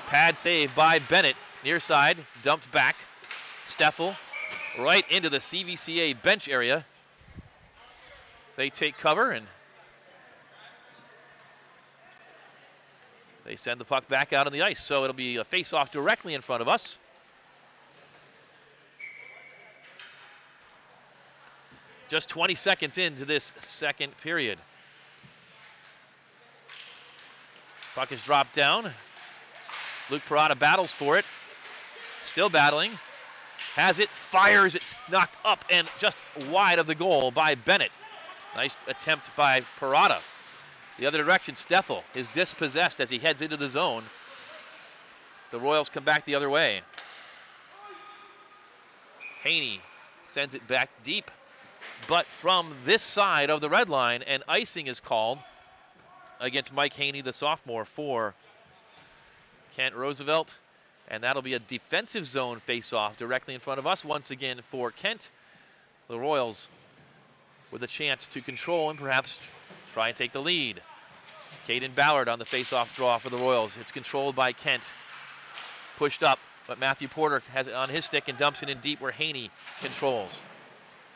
Pad save by Bennett. Near side, dumped back. Steffel right into the CVCA bench area. They take cover and they send the puck back out on the ice. So it'll be a face-off directly in front of us. Just 20 seconds into this second period. Puck is dropped down. Luke Parada battles for it. Still battling. Has it, fires, it's knocked up and just wide of the goal by Bennett. Nice attempt by Parada. The other direction, Steffel is dispossessed as he heads into the zone. The Royals come back the other way. Haney sends it back deep. But from this side of the red line, and icing is called against Mike Haney, the sophomore, for Kent Roosevelt. And that'll be a defensive zone face-off directly in front of us once again for Kent. The Royals with a chance to control and perhaps try and take the lead. Caden Ballard on the face-off draw for the Royals. It's controlled by Kent. Pushed up, but Matthew Porter has it on his stick and dumps it in deep where Haney controls.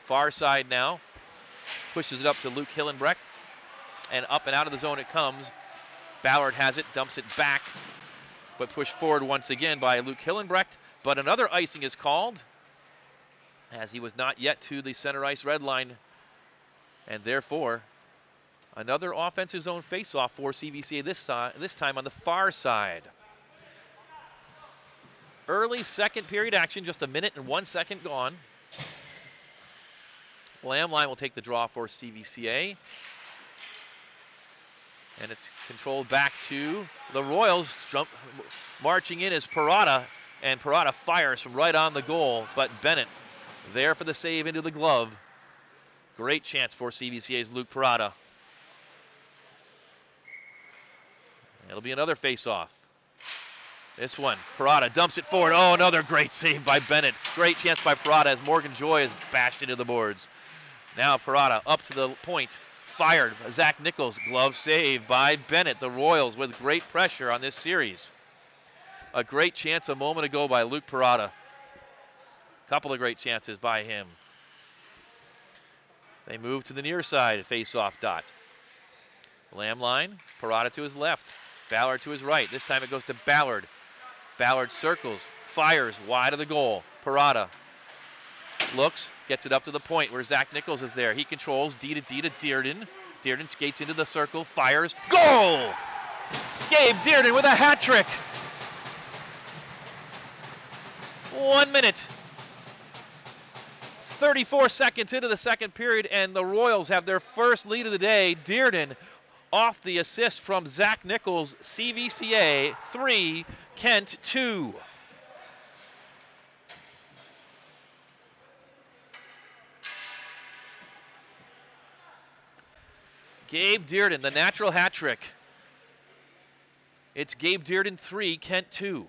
Far side now, pushes it up to Luke Hillenbrecht, and up and out of the zone it comes. Ballard has it, dumps it back, but pushed forward once again by Luke Hillenbrecht. But another icing is called, as he was not yet to the center ice red line, and therefore another offensive zone faceoff for CVCA this time on the far side. Early second period action, just a minute and 1 second gone. Lamline will take the draw for CVCA. And it's controlled back to the Royals. Marching in is Parada, and Parada fires from right on the goal, but Bennett there for the save into the glove. Great chance for CVCA's Luke Parada. It'll be another face-off. This one, Parada dumps it forward. Oh, another great save by Bennett. Great chance by Parada as Morgan Joy is bashed into the boards. Now Parada up to the point, fired. Zach Nichols, glove save by Bennett. The Royals with great pressure on this series. A great chance a moment ago by Luke Parada. Couple of great chances by him. They move to the near side, face-off dot. Lamline, Parada to his left, Ballard to his right. This time it goes to Ballard. Ballard circles, fires wide of the goal. Parada looks, gets it up to the point where Zach Nichols is there. He controls D to Dearden. Dearden skates into the circle, fires, goal! Gabe Dearden with a hat trick. 1 minute. 34 seconds into the second period, and the Royals have their first lead of the day. Dearden off the assist from Zach Nichols. CVCA 3, Kent 2. Gabe Dearden, the natural hat trick. It's Gabe Dearden 3, Kent 2.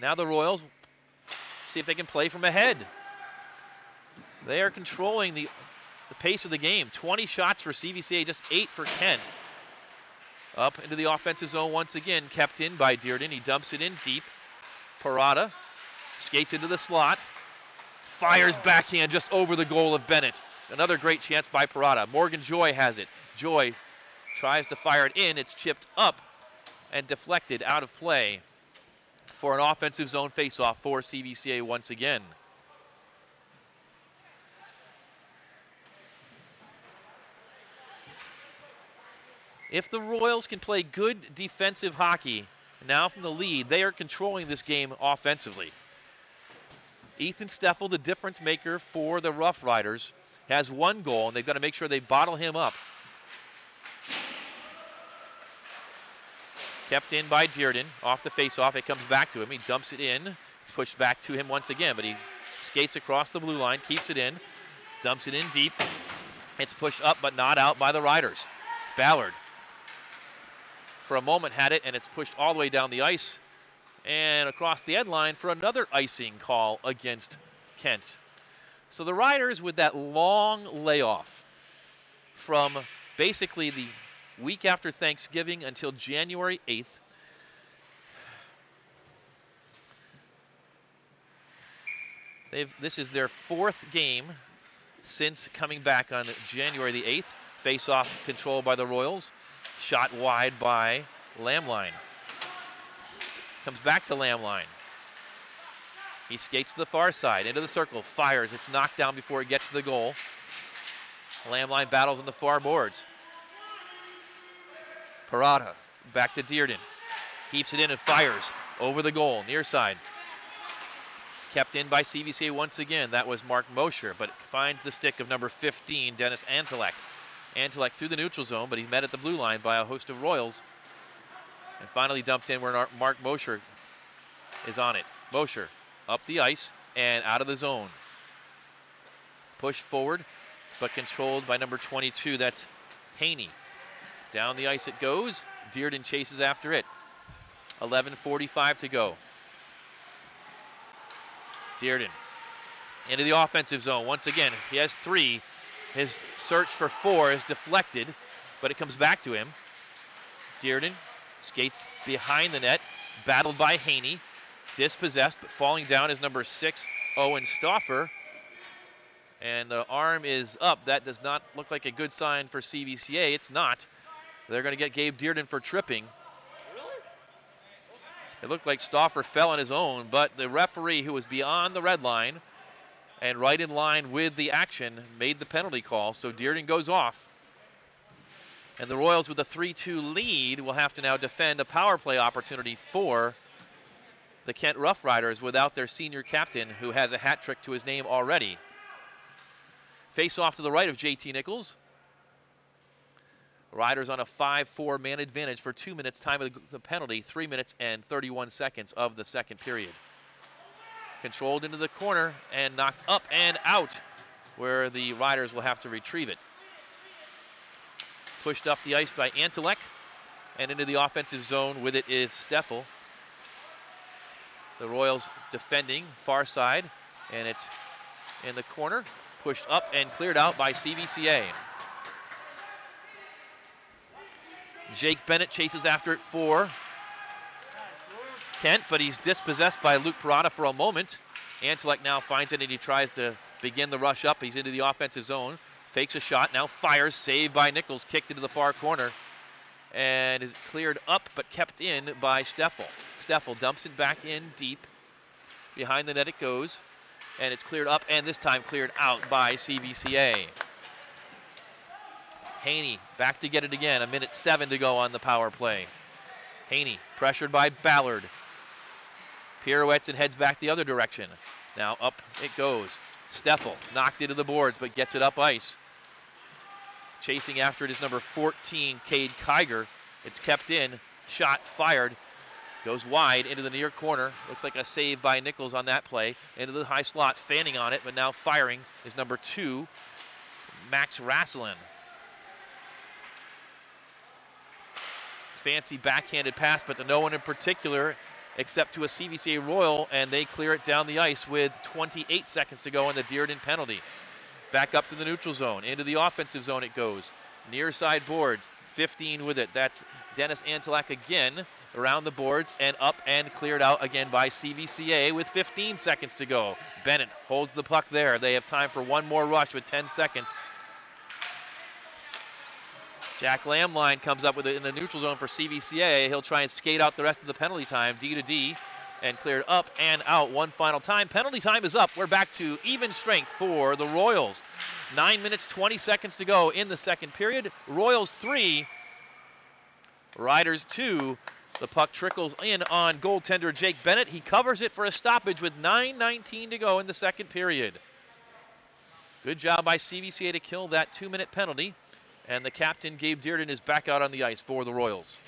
Now the Royals see if they can play from ahead. They are controlling the pace of the game. 20 shots for CVCA, just 8 for Kent. Up into the offensive zone once again, kept in by Dearden. He dumps it in deep. Parada skates into the slot. Fires backhand just over the goal of Bennett. Another great chance by Parada. Morgan Joy has it. Joy tries to fire it in. It's chipped up and deflected out of play for an offensive zone faceoff for CVCA once again. If the Royals can play good defensive hockey now from the lead, they are controlling this game offensively. Ethan Steffel, the difference maker for the Rough Riders, has 1 goal, and they've got to make sure they bottle him up. Kept in by Dearden. Off the faceoff, it comes back to him. He dumps it in. It's pushed back to him once again, but he skates across the blue line, keeps it in, dumps it in deep. It's pushed up, but not out by the Riders. Ballard, for a moment, had it, and it's pushed all the way down the ice and across the end line for another icing call against Kent. So the Riders, with that long layoff from basically the week after Thanksgiving until January 8th, this is their 4th game since coming back on January the 8th. Face-off control by the Royals. Shot wide by Lamline. Comes back to Lamline. He skates to the far side, into the circle, fires. It's knocked down before it gets to the goal. Lamline battles on the far boards. Parada back to Dearden. Keeps it in and fires over the goal, near side. Kept in by CVCA once again. That was Mark Mosher, but finds the stick of number 15, Dennis Antelek. Antelek through the neutral zone, but he's met at the blue line by a host of Royals. And finally dumped in where Mark Mosher is on it. Mosher up the ice and out of the zone. Pushed forward, but controlled by number 22. That's Haney. Down the ice it goes. Dearden chases after it. 11:45 to go. Dearden into the offensive zone. Once again, he has 3. His search for 4 is deflected, but it comes back to him. Dearden skates behind the net, battled by Haney. Dispossessed, but falling down is number 6, Owen Stauffer. And the arm is up. That does not look like a good sign for CVCA. It's not. They're going to get Gabe Dearden for tripping. It looked like Stauffer fell on his own, but the referee, who was beyond the red line and right in line with the action, made the penalty call. So Dearden goes off. And the Royals, with a 3-2 lead, will have to now defend a power play opportunity for the Kent Rough Riders without their senior captain, who has a hat trick to his name already. Face off to the right of JT Nichols. Riders on a 5-4 man advantage for 2 minutes time of the penalty, 3 minutes and 31 seconds of the second period. Controlled into the corner and knocked up and out, where the Riders will have to retrieve it. Pushed up the ice by Antelek, and into the offensive zone with it is Steffel. The Royals defending far side, and it's in the corner, pushed up and cleared out by CVCA. Jake Bennett chases after it for Kent, but he's dispossessed by Luke Parada for a moment. Antelek now finds it, and he tries to begin the rush up. He's into the offensive zone, fakes a shot, now fires, saved by Nichols, kicked into the far corner, and is cleared up but kept in by Steffel. Steffel dumps it back in deep. Behind the net it goes, and it's cleared up, and this time cleared out by CVCA. Haney back to get it again. 1:07 to go on the power play. Haney pressured by Ballard. Pirouettes and heads back the other direction. Now up it goes. Steffel knocked into the boards, but gets it up ice. Chasing after it is number 14, Cade Kiger. It's kept in. Shot fired. Goes wide into the near corner. Looks like a save by Nichols on that play. Into the high slot, fanning on it, but now firing is number 2, Max Rasselin. Fancy backhanded pass, but to no one in particular. except to a CVCA Royal, and they clear it down the ice with 28 seconds to go in the Dearden penalty. Back up to the neutral zone. Into the offensive zone it goes. Near side boards. 15 with it. That's Dennis Antelak again around the boards and up and cleared out again by CVCA with 15 seconds to go. Bennett holds the puck there. They have time for one more rush with 10 seconds. Jack Lamline comes up with it in the neutral zone for CVCA. He'll try and skate out the rest of the penalty time, D to D, and cleared up and out one final time. Penalty time is up. We're back to even strength for the Royals. 9 minutes, 20 seconds to go in the second period. Royals 3, Riders 2. The puck trickles in on goaltender Jake Bennett. He covers it for a stoppage with 9:19 to go in the second period. Good job by CVCA to kill that 2-minute penalty. And the captain, Gabe Dearden, is back out on the ice for the Royals.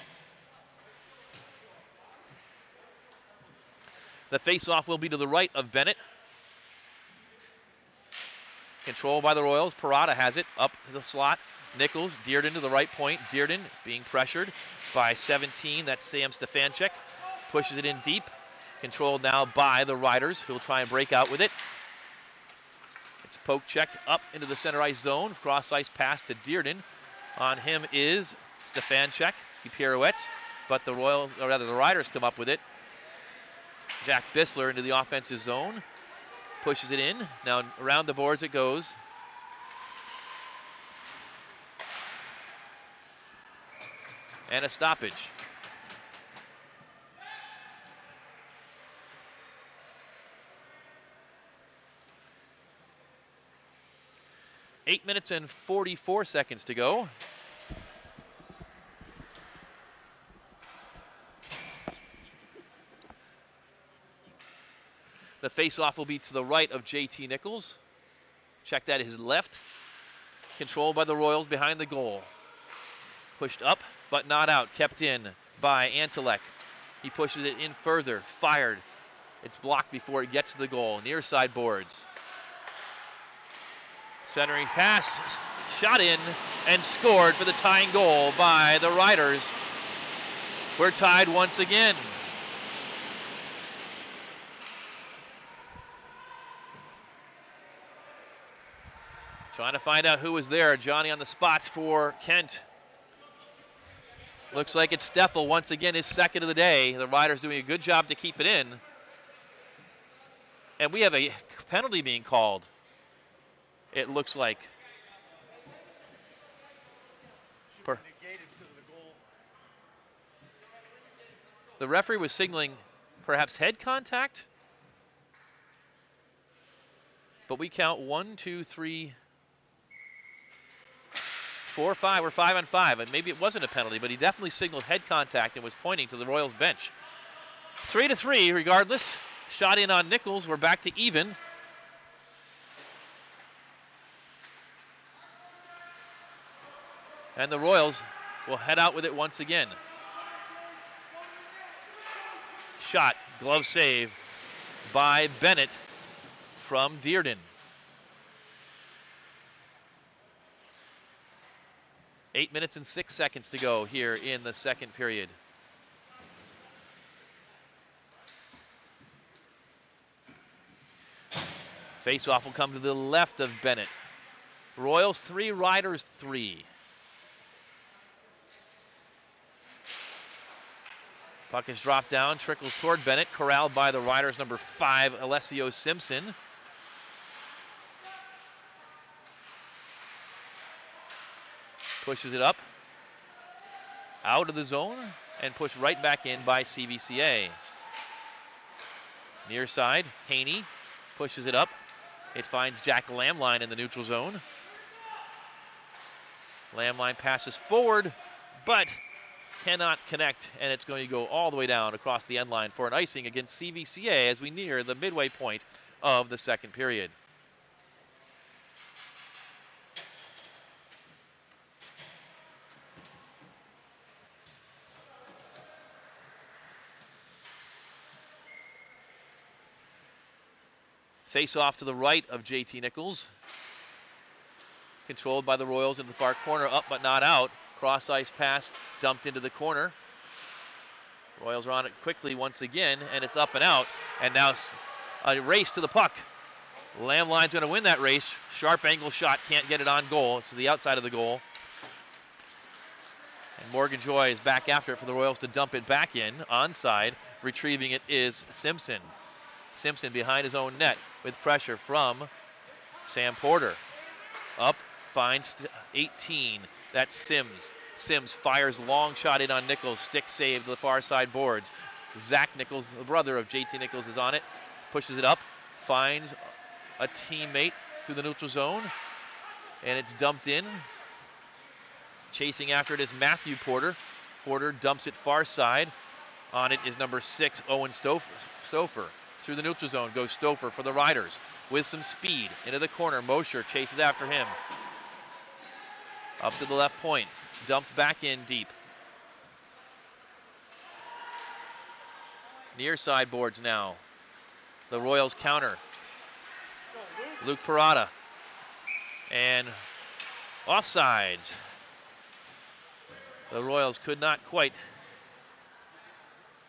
The face-off will be to the right of Bennett. Control by the Royals. Parada has it up to the slot. Nichols, Dearden to the right point. Dearden being pressured by 17. That's Sam Stefanchuk. Pushes it in deep. Controlled now by the Riders, who will try and break out with it. It's poke checked up into the center ice zone. Cross ice pass to Dearden. On him is Stefanchuk. He pirouettes, but the Riders come up with it. Jack Bissler into the offensive zone. Pushes it in. Now around the boards it goes. And a stoppage. Eight minutes and 44 seconds to go. The face-off will be to the right of JT Nichols. Check that, his left. Controlled by the Royals behind the goal. Pushed up, but not out. Kept in by Antelek. He pushes it in further. Fired. It's blocked before it gets to the goal. Near side boards. Centering pass. Shot in and scored for the tying goal by the Riders. We're tied once again. Trying to find out who was there. Johnny on the spots for Kent. Looks like it's Steffel once again, his second of the day. The Riders doing a good job to keep it in. And we have a penalty being called, it looks like. The referee was signaling perhaps head contact. But we count 1, 2, 3, 4, 5. We're 5 on 5. And maybe it wasn't a penalty, but he definitely signaled head contact and was pointing to the Royals bench. 3-3 regardless. Shot in on Nichols. We're back to even. And the Royals will head out with it once again. Shot, glove save by Bennett from Dearden. 8 minutes and 6 seconds to go here in the second period. Face-off will come to the left of Bennett. Royals 3, Riders 3. Puck is dropped down, trickles toward Bennett, corralled by the Riders' number 5, Alessio Simpson. Pushes it up, out of the zone, and pushed right back in by CVCA. Near side, Haney pushes it up. It finds Jack Lamline in the neutral zone. Lamline passes forward, but cannot connect, and it's going to go all the way down across the end line for an icing against CVCA as we near the midway point of the second period. Face off to the right of JT Nichols. Controlled by the Royals in the far corner, up but not out. Cross ice pass dumped into the corner. Royals are on it quickly once again, and it's up and out. And now a race to the puck. Lambline's going to win that race. Sharp angle shot, can't get it on goal. It's to the outside of the goal. And Morgan Joy is back after it for the Royals to dump it back in. Onside, retrieving it is Simpson. Simpson behind his own net with pressure from Sam Porter. Up, finds 18. That's Sims. Sims fires long shot in on Nichols. Stick save to the far side boards. Zach Nichols, the brother of JT Nichols, is on it. Pushes it up. Finds a teammate through the neutral zone. And it's dumped in. Chasing after it is Matthew Porter. Porter dumps it far side. On it is number 6, Owen Stouffer. Through the neutral zone goes Stouffer for the Riders. With some speed. Into the corner. Mosher chases after him. Up to the left point. Dumped back in deep. Near side boards now. The Royals counter. Luke Parada. And offsides. The Royals could not quite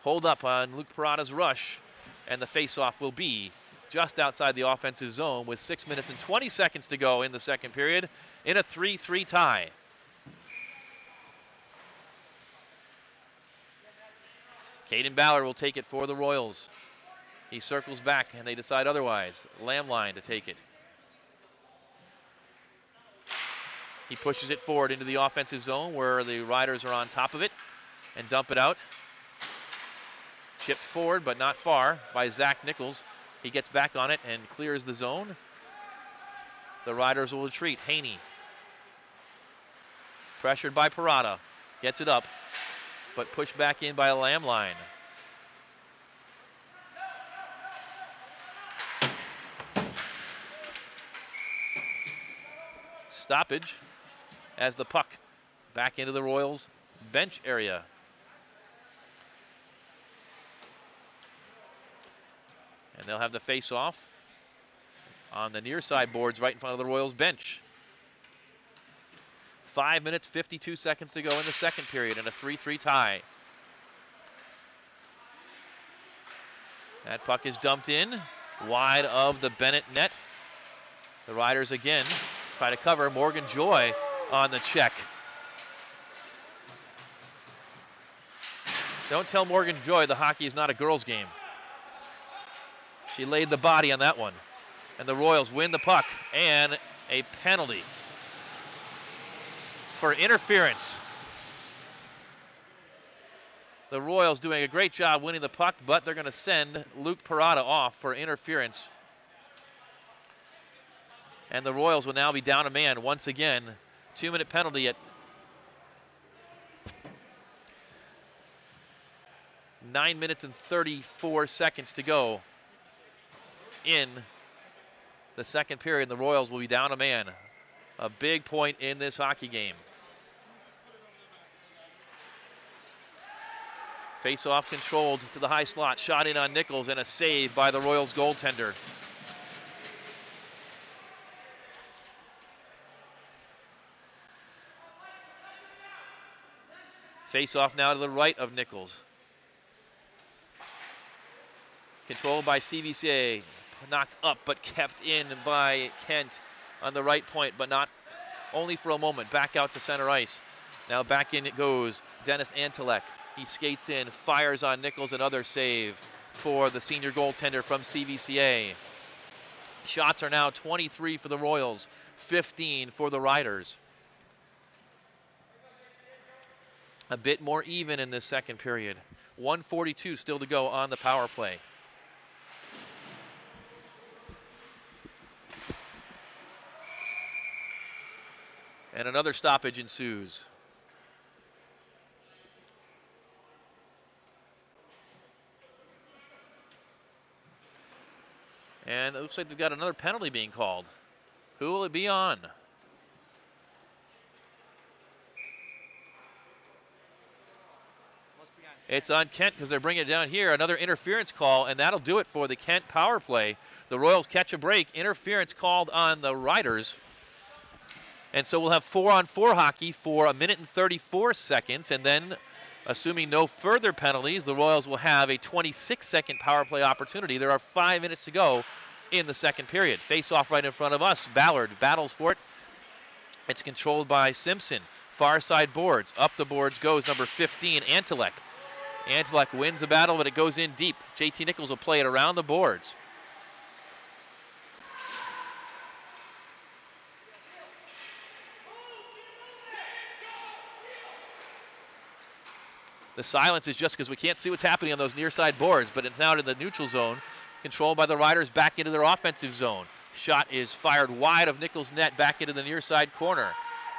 hold up on Luke Parada's rush. And the faceoff will be just outside the offensive zone with 6 minutes and 20 seconds to go in the second period in a 3-3 tie. Caden Ballard will take it for the Royals. He circles back and they decide otherwise. Lamline to take it. He pushes it forward into the offensive zone where the Riders are on top of it and dump it out. Chipped forward but not far by Zach Nichols. He gets back on it and clears the zone. The Riders will retreat. Haney. Pressured by Parada. Gets it up, but pushed back in by a Lamline. Stoppage as the puck back into the Royals bench area. And they'll have the face-off on the near side boards right in front of the Royals bench. 5 minutes, 52 seconds to go in the second period in a 3-3 tie. That puck is dumped in, wide of the Bennett net. The Riders again try to cover. Morgan Joy on the check. Don't tell Morgan Joy the hockey is not a girls' game. She laid the body on that one. And the Royals win the puck and a penalty for interference. The Royals doing a great job winning the puck, but they're going to send Luke Parada off for interference. And the Royals will now be down a man once again. 2-minute penalty at 9 minutes and 34 seconds to go in the second period. The Royals will be down a man. A big point in this hockey game. Face-off controlled to the high slot. Shot in on Nichols and a save by the Royals goaltender. Face-off now to the right of Nichols. Controlled by CVCA. Knocked up but kept in by Kent on the right point, but not only for a moment. Back out to center ice. Now back in it goes Dennis Antelek. He skates in, fires on Nichols, another save for the senior goaltender from CVCA. Shots are now 23 for the Royals, 15 for the Riders. A bit more even in this second period. 1:42 still to go on the power play. And another stoppage ensues. And it looks like they've got another penalty being called. Who will it be on? It's on Kent because they're bringing it down here. Another interference call, and that'll do it for the Kent power play. The Royals catch a break. Interference called on the Riders. And so we'll have 4-on-4 hockey for 1 minute and 34 seconds, and then Assuming no further penalties, the Royals will have a 26-second power play opportunity. There are 5 minutes to go in the second period. Face-off right in front of us. Ballard battles for it. It's controlled by Simpson. Far side boards. Up the boards goes number 15, Antelek. Antelek wins the battle, but it goes in deep. JT Nichols will play it around the boards. The silence is just because we can't see what's happening on those near side boards, but it's now in the neutral zone, controlled by the Riders back into their offensive zone. Shot is fired wide of Nichols' net back into the near side corner.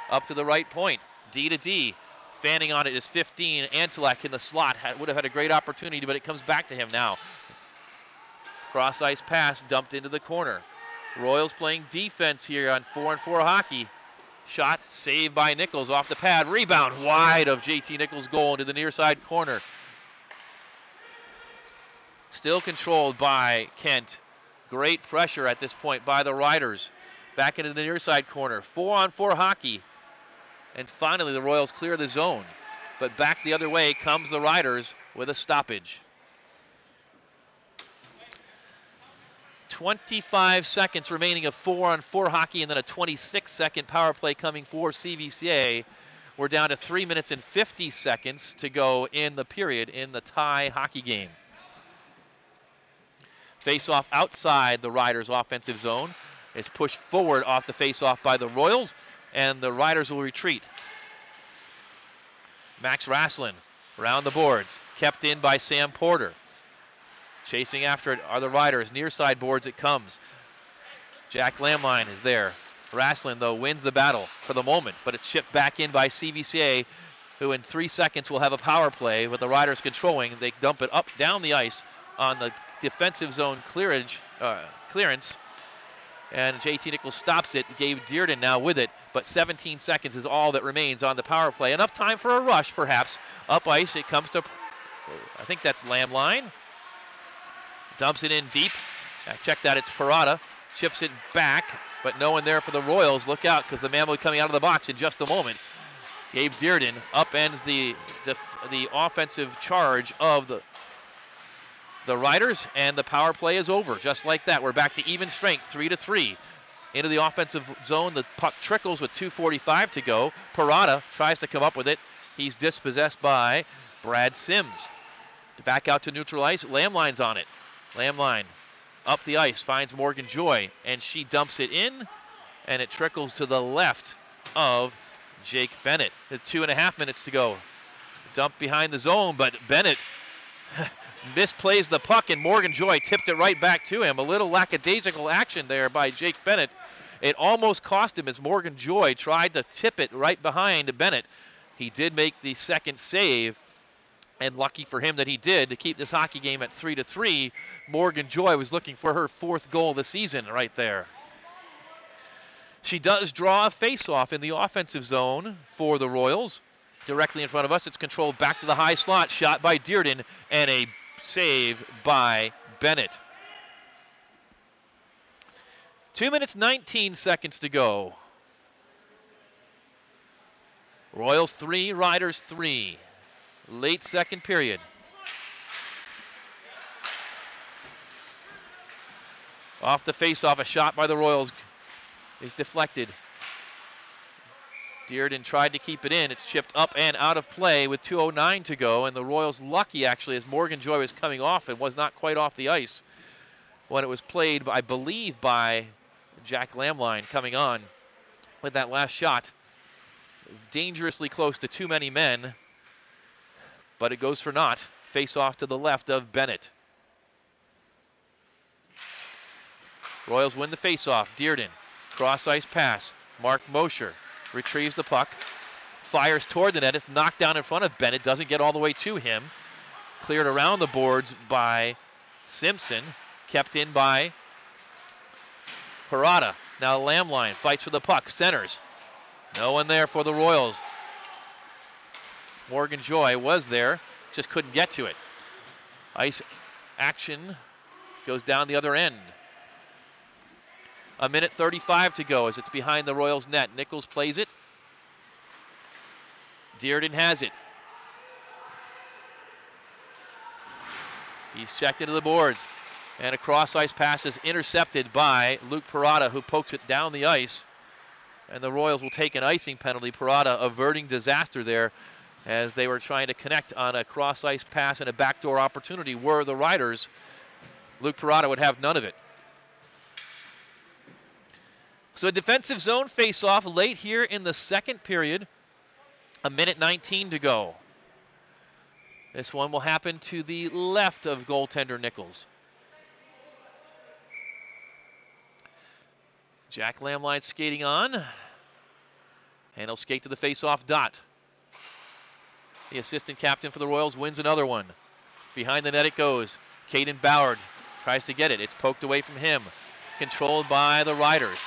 Up to the right point, D to D. Fanning on it is 15, Antelek in the slot. Would have had a great opportunity, but it comes back to him now. Cross ice pass dumped into the corner. Royals playing defense here on 4-on-4 hockey. Shot saved by Nichols off the pad. Rebound wide of JT Nichols' goal into the near side corner. Still controlled by Kent. Great pressure at this point by the Riders. Back into the near side corner. 4-on-4 hockey. And finally the Royals clear the zone. But back the other way comes the Riders with a stoppage. 25 seconds remaining of 4-on-4 hockey, and then a 26-second power play coming for CVCA. We're down to 3 minutes and 50 seconds to go in the period in the tie hockey game. Face-off outside the Riders' offensive zone is pushed forward off the face-off by the Royals, and the Riders will retreat. Max Raslin around the boards, kept in by Sam Porter. Chasing after it are the Riders. Near side boards it comes. Jack Lamline is there. Raslin, though, wins the battle for the moment, but it's chipped back in by CVCA, who in 3 seconds will have a power play with the Riders controlling. They dump it up down the ice on the defensive zone clearance. And JT Nichols stops it. Gabe Dearden now with it, but 17 seconds is all that remains on the power play. Enough time for a rush, perhaps. Up ice, it comes to, I think that's Lamline. Dumps it in deep. Check that, it's Parada. Chips it back, but no one there for the Royals. Look out, because the man will be coming out of the box in just a moment. Gabe Dearden upends the offensive charge of the Riders, and the power play is over. Just like that, we're back to even strength, 3-3. Into the offensive zone, the puck trickles with 2:45 to go. Parada tries to come up with it. He's dispossessed by Brad Sims. Back out to neutral ice, Lamline's on it. Lamline up the ice, finds Morgan Joy, and she dumps it in, and it trickles to the left of Jake Bennett. 2.5 minutes to go. Dump behind the zone, but Bennett misplays the puck, and Morgan Joy tipped it right back to him. A little lackadaisical action there by Jake Bennett. It almost cost him as Morgan Joy tried to tip it right behind Bennett. He did make the second save, and lucky for him that he did to keep this hockey game at 3-3. Morgan Joy was looking for her 4th goal of the season right there. She does draw a face-off in the offensive zone for the Royals. Directly in front of us, it's controlled back to the high slot. Shot by Dearden, and a save by Bennett. 2 minutes, 19 seconds to go. Royals 3, Riders 3. Late second period. Off the face-off, a shot by the Royals is deflected. Dearden tried to keep it in. It's chipped up and out of play with 2:09 to go, and the Royals lucky actually as Morgan Joy was coming off and was not quite off the ice when it was played, I believe, by Jack Lamline coming on with that last shot. Dangerously close to too many men, but it goes for naught. Face off to the left of Bennett. Royals win the face-off. Dearden, cross ice pass. Mark Mosher retrieves the puck, fires toward the net. It's knocked down in front of Bennett, doesn't get all the way to him. Cleared around the boards by Simpson, kept in by Parada. Now Lamline fights for the puck, centers. No one there for the Royals. Morgan Joy was there, just couldn't get to it. Ice action goes down the other end. 1:35 to go as it's behind the Royals net. Nichols plays it. Dearden has it. He's checked into the boards. And a cross-ice pass is intercepted by Luke Parada, who pokes it down the ice. And the Royals will take an icing penalty. Parada averting disaster there as they were trying to connect on a cross-ice pass and a backdoor opportunity. Were the Riders, Luke Parada would have none of it. So a defensive zone face-off late here in the second period. 1:19 to go. This one will happen to the left of goaltender Nichols. Jack Lamline skating on. And he'll skate to the face-off dot. The assistant captain for the Royals wins another one. Behind the net it goes. Caden Ballard tries to get it. It's poked away from him. Controlled by the Riders.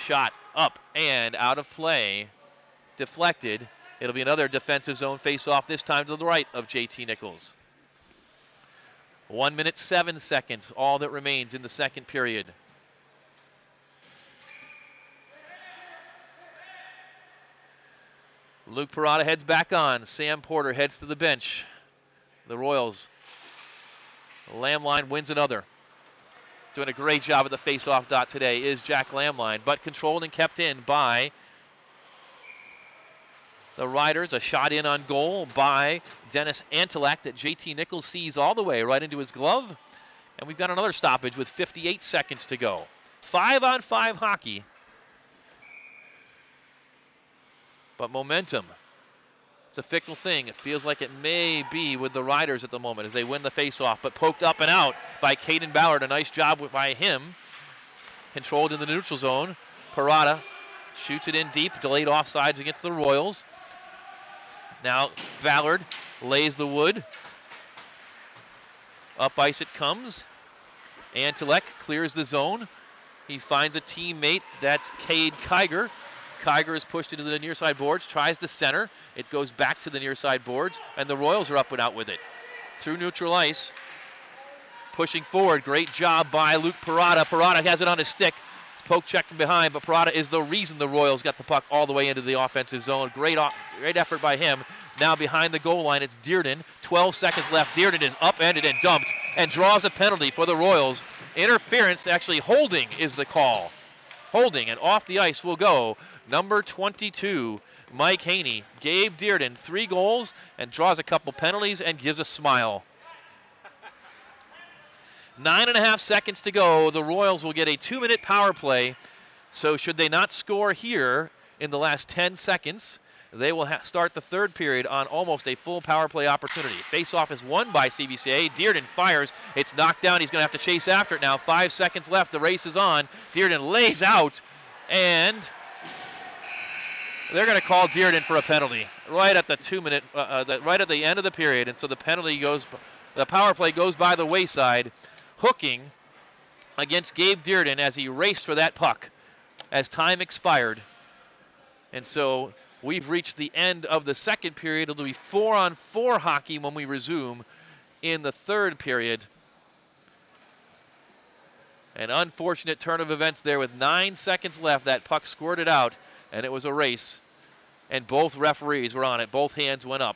Shot up and out of play. Deflected. It'll be another defensive zone face-off, this time to the right of JT Nichols. 1:07, all that remains in the second period. Luke Parada heads back on. Sam Porter heads to the bench. The Royals. Lamline wins another. Doing a great job at the face-off dot today is Jack Lamline, but controlled and kept in by the Riders. A shot in on goal by Dennis Antelak that JT Nichols sees all the way right into his glove. And we've got another stoppage with 58 seconds to go. 5-on-5 hockey. But momentum, it's a fickle thing. It feels like it may be with the Riders at the moment as they win the face-off, but poked up and out by Caden Ballard. A nice job by him. Controlled in the neutral zone. Parada shoots it in deep, delayed offsides against the Royals. Now Ballard lays the wood. Up ice it comes. Antelek clears the zone. He finds a teammate, that's Cade Kiger. Kiger is pushed into the near side boards, tries to center. It goes back to the near side boards, and the Royals are up and out with it. Through neutral ice, pushing forward. Great job by Luke Parada. Parada has it on his stick. It's poke check from behind, but Parada is the reason the Royals got the puck all the way into the offensive zone. Great effort by him. Now behind the goal line, it's Dearden. 12 seconds left. Dearden is upended and dumped and draws a penalty for the Royals. Interference, actually holding is the call. Holding, and off the ice will go number 22, Mike Haney. Gabe Dearden, 3 goals and draws a couple penalties and gives a smile. 9.5 seconds to go. The Royals will get a 2-minute power play. So should they not score here in the last 10 seconds, they will start the third period on almost a full power play opportunity. Face-off is won by CVCA. Dearden fires. It's knocked down. He's going to have to chase after it now. 5 seconds left. The race is on. Dearden lays out, and they're going to call Dearden for a penalty right at the 2-minute, right at the end of the period. And so the penalty goes, the power play goes by the wayside, hooking against Gabe Dearden as he raced for that puck as time expired. And so we've reached the end of the second period. It'll be 4-on-4 hockey when we resume in the third period. An unfortunate turn of events there with 9 seconds left. That puck squirted out, and it was a race. And both referees were on it. Both hands went up.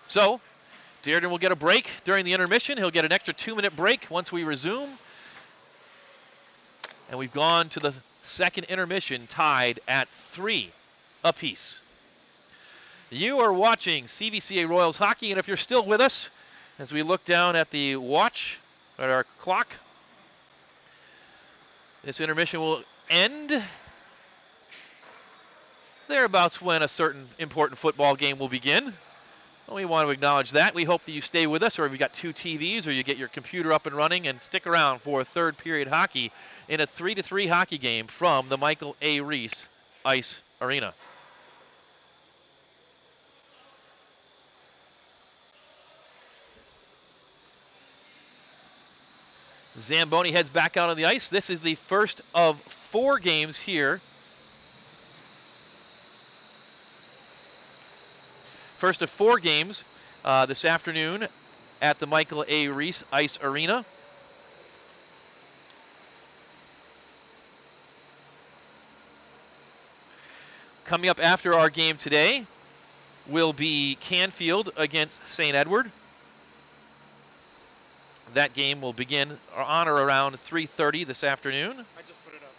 So, Dearden will get a break during the intermission. He'll get an extra 2-minute break once we resume. And we've gone to the second intermission tied at 3 apiece. You are watching CVCA Royals hockey, and if you're still with us, as we look down at the watch, at our clock, this intermission will end thereabouts when a certain important football game will begin. We want to acknowledge that. We hope that you stay with us, or if you've got 2 TVs, or you get your computer up and running and stick around for third period hockey in a 3-3 hockey game from the Michael A. Ries Ice Arena. Zamboni heads back out on the ice. This is the first of 4 games here. First of 4 games this afternoon at the Michael A. Ries Ice Arena. Coming up after our game today will be Canfield against St. Edward. that game will begin on or around 3:30 this afternoon. I just put it up.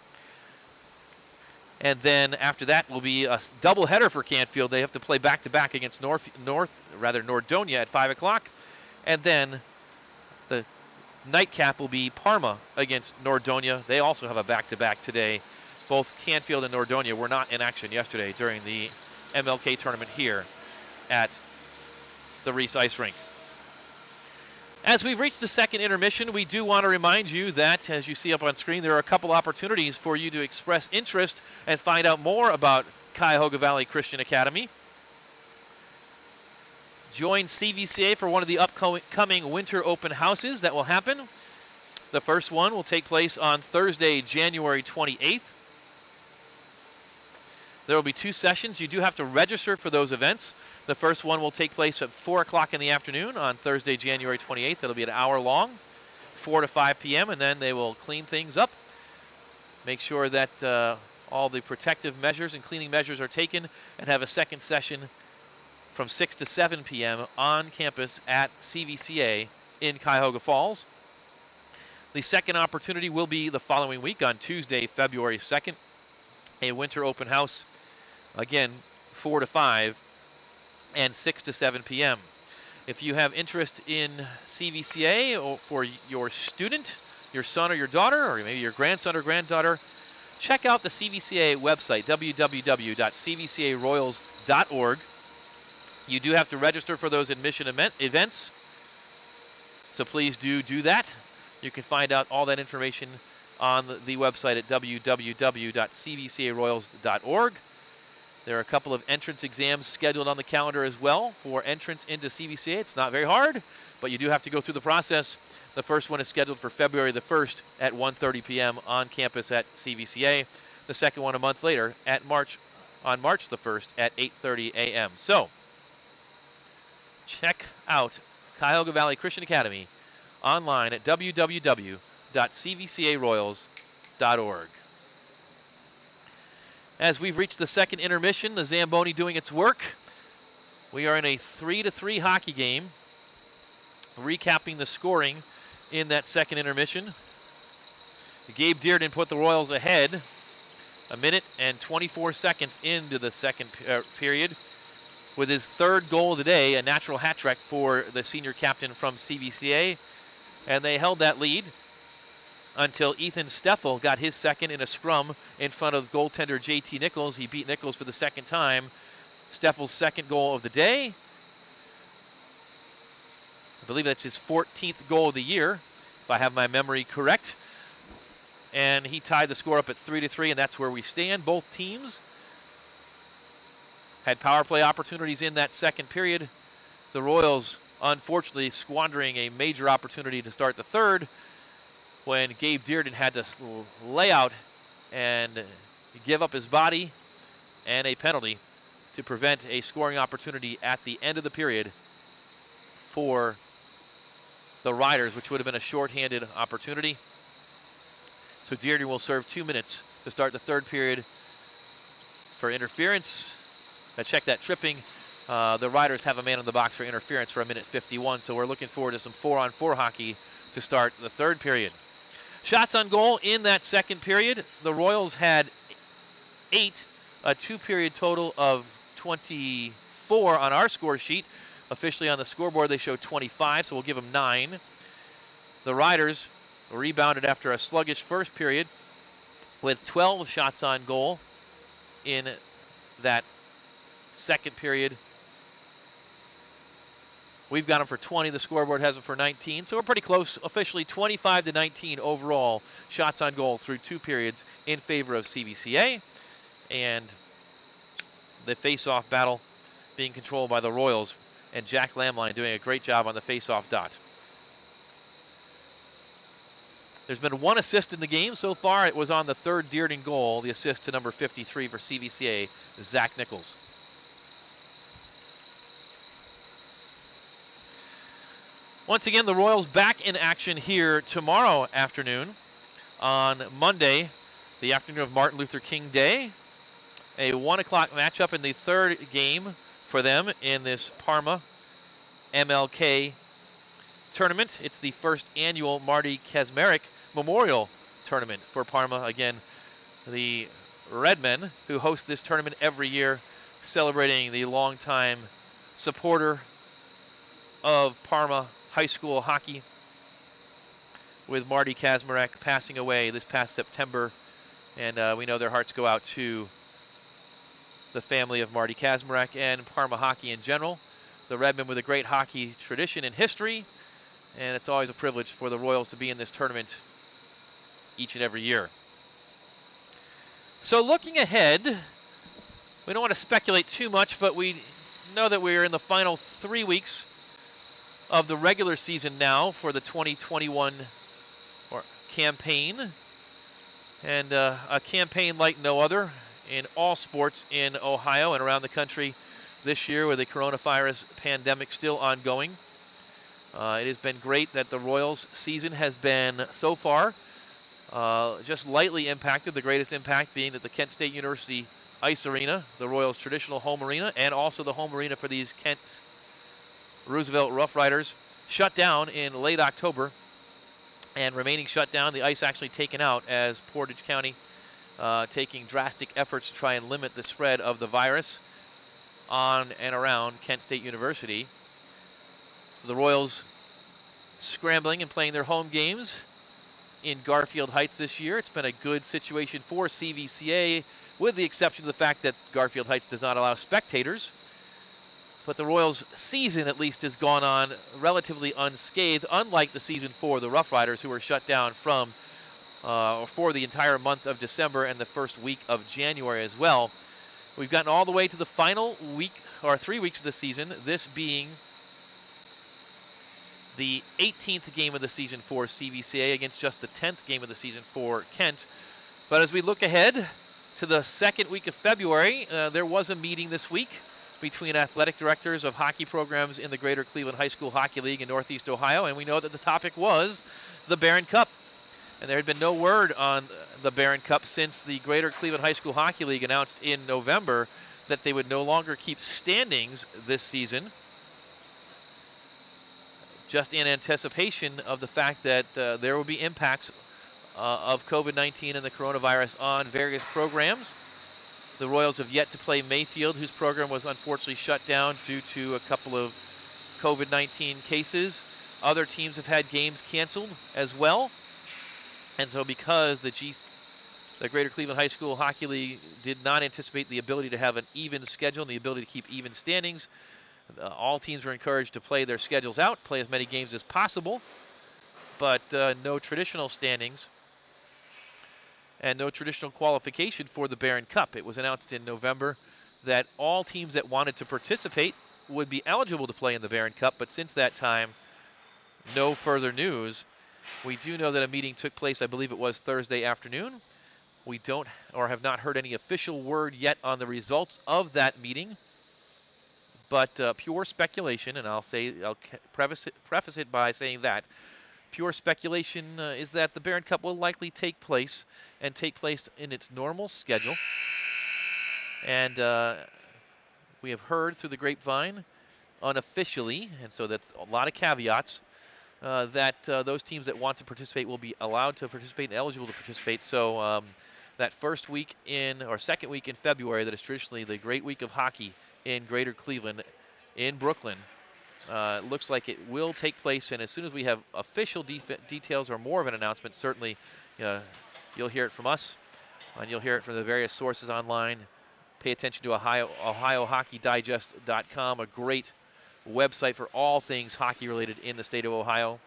And then after that will be a doubleheader for Canfield. They have to play back-to-back against Nordonia at 5 o'clock. And then the nightcap will be Parma against Nordonia. They also have a back-to-back today. Both Canfield and Nordonia were not in action yesterday during the MLK tournament here at the Ries Ice Rink. As we've reached the second intermission, we do want to remind you that, as you see up on screen, there are a couple opportunities for you to express interest and find out more about Cuyahoga Valley Christian Academy. Join CVCA for one of the upcoming winter open houses that will happen. The first one will take place on Thursday, January 28th. There will be 2 sessions. You do have to register for those events. The first one will take place at 4 o'clock in the afternoon on Thursday, January 28th. It'll be an hour long, 4 to 5 p.m., and then they will clean things up. Make sure that all the protective measures and cleaning measures are taken, and have a second session from 6 to 7 p.m. on campus at CVCA in Cuyahoga Falls. The second opportunity will be the following week on Tuesday, February 2nd, a winter open house, again, 4 to 5 and 6 to 7 p.m. If you have interest in CVCA or for your student, your son or your daughter, or maybe your grandson or granddaughter, check out the CVCA website, www.cvcaroyals.org. You do have to register for those admission events, so please do that. You can find out all that information on the website at www.cvcaroyals.org. There are a couple of entrance exams scheduled on the calendar as well for entrance into CVCA. It's not very hard, but you do have to go through the process. The first one is scheduled for February the 1st at 1:30 p.m. on campus at CVCA. The second one a month later on March the 1st at 8:30 a.m. So check out Cuyahoga Valley Christian Academy online at www.cvcaroyals.org. As we've reached the second intermission, the Zamboni doing its work. We are in a 3-3 hockey game. Recapping the scoring in that second intermission. Gabe Dearden put the Royals ahead a minute and 24 seconds into the second period with his third goal of the day, a natural hat trick for the senior captain from CVCA. And they held that lead until Ethan Steffel got his second in a scrum in front of goaltender JT Nichols. He beat Nichols for the second time. Steffel's second goal of the day. I believe that's his 14th goal of the year, if I have my memory correct. And he tied the score up at 3-3, and that's where we stand. Both teams had power play opportunities in that second period. The Royals, unfortunately, squandering a major opportunity to start the third, when Gabe Dearden had to lay out and give up his body and a penalty to prevent a scoring opportunity at the end of the period for the Riders, which would have been a shorthanded opportunity. So Dearden will serve 2 minutes to start the third period for interference. Check that tripping. The Riders have a man in the box for interference for 1:51, so we're looking forward to some 4-on-4 hockey to start the third period. Shots on goal in that second period. The Royals had 8, a 2-period total of 24 on our score sheet. Officially on the scoreboard, they show 25, so we'll give them 9. The Riders rebounded after a sluggish first period with 12 shots on goal in that second period. We've got them for 20. The scoreboard has them for 19. So we're pretty close. Officially 25-19 overall shots on goal through 2 periods in favor of CVCA. And the face-off battle being controlled by the Royals, and Jack Lamline doing a great job on the face-off dot. There's been 1 assist in the game so far. It was on the third Dearden goal, the assist to number 53 for CVCA, Zach Nichols. Once again, the Royals back in action here tomorrow afternoon on Monday, the afternoon of Martin Luther King Day. A 1 o'clock matchup in the third game for them in this Parma MLK tournament. It's the first annual Marty Kaczmarek Memorial Tournament for Parma. Again, the Redmen, who host this tournament every year, celebrating the longtime supporter of Parma high school hockey, with Marty Kaczmarek passing away this past September. And we know their hearts go out to the family of Marty Kaczmarek and Parma hockey in general. The Redmen with a great hockey tradition and history, and it's always a privilege for the Royals to be in this tournament each and every year. So looking ahead, we don't want to speculate too much, but we know that we're in the final 3 weeks of the regular season now for the 2021 campaign, and a campaign like no other in all sports in Ohio and around the country this year, with the coronavirus pandemic still ongoing. It has been great that the Royals season has been so far just lightly impacted, the greatest impact being that the Kent State University Ice Arena, the Royals' traditional home arena, and also the home arena for these Kent Roosevelt Rough Riders, shut down in late October, and remaining shut down, the ice actually taken out as Portage County taking drastic efforts to try and limit the spread of the virus on and around Kent State University. So the Royals scrambling and playing their home games in Garfield Heights this year. It's been a good situation for CVCA, with the exception of the fact that Garfield Heights does not allow spectators. But the Royals' season, at least, has gone on relatively unscathed, unlike the season for the Rough Riders, who were shut down for the entire month of December and the first week of January as well. We've gotten all the way to the final week, or 3 weeks of the season, this being the 18th game of the season for CVCA against just the 10th game of the season for Kent. But as we look ahead to the second week of February, there was a meeting this week between athletic directors of hockey programs in the Greater Cleveland High School Hockey League in Northeast Ohio, and we know that the topic was the Barron Cup. And there had been no word on the Barron Cup since the Greater Cleveland High School Hockey League announced in November that they would no longer keep standings this season, just in anticipation of the fact that there will be impacts of COVID-19 and the coronavirus on various programs. The Royals have yet to play Mayfield, whose program was unfortunately shut down due to a couple of COVID-19 cases. Other teams have had games canceled as well. And so because the Greater Cleveland High School Hockey League did not anticipate the ability to have an even schedule and the ability to keep even standings, all teams were encouraged to play their schedules out, play as many games as possible, but no traditional standings and no traditional qualification for the Barron Cup. It was announced in November that all teams that wanted to participate would be eligible to play in the Barron Cup, but since that time, no further news. We do know that a meeting took place, I believe it was Thursday afternoon. We don't, or have not heard any official word yet on the results of that meeting, but pure speculation, and I'll preface it by saying that pure speculation is that the Barron Cup will likely take place in its normal schedule. And we have heard through the grapevine, unofficially, and so that's a lot of caveats, that those teams that want to participate will be allowed to participate and eligible to participate. So that first week or second week in February, that is traditionally the great week of hockey in Greater Cleveland, in Brooklyn, looks like it will take place. And as soon as we have official details or more of an announcement, certainly you'll hear it from us, and you'll hear it from the various sources online. Pay attention to OhioHockeyDigest.com, a great website for all things hockey related in the state of Ohio,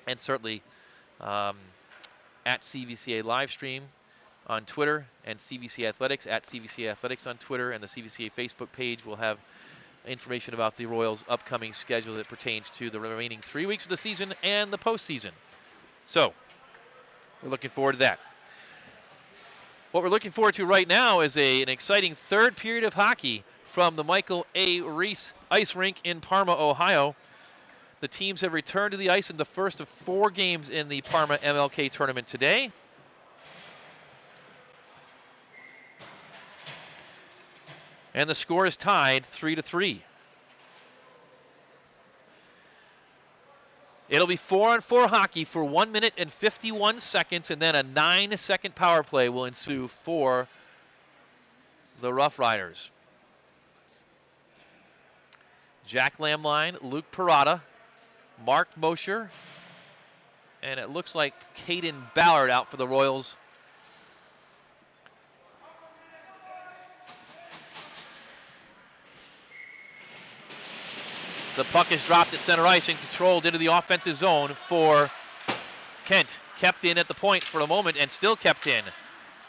and certainly at CVCA Livestream on Twitter, and CVCA Athletics at CVCA Athletics on Twitter, and the CVCA Facebook page will have information about the Royals' upcoming schedule that pertains to the remaining 3 weeks of the season and the postseason. So we're looking forward to that. What we're looking forward to right now is an exciting third period of hockey from the Michael A. Ries Ice Rink in Parma, Ohio. The teams have returned to the ice in the first of 4 games in the Parma MLK tournament today. And the score is tied 3-3. It'll be 4-on-4 hockey for 1 minute and 51 seconds, and then a 9-second power play will ensue for the Rough Riders. Jack Lamline, Luke Parada, Mark Mosher, and it looks like Caden Ballard out for the Royals. The puck is dropped at center ice and controlled into the offensive zone for Kent. Kept in at the point for a moment and still kept in.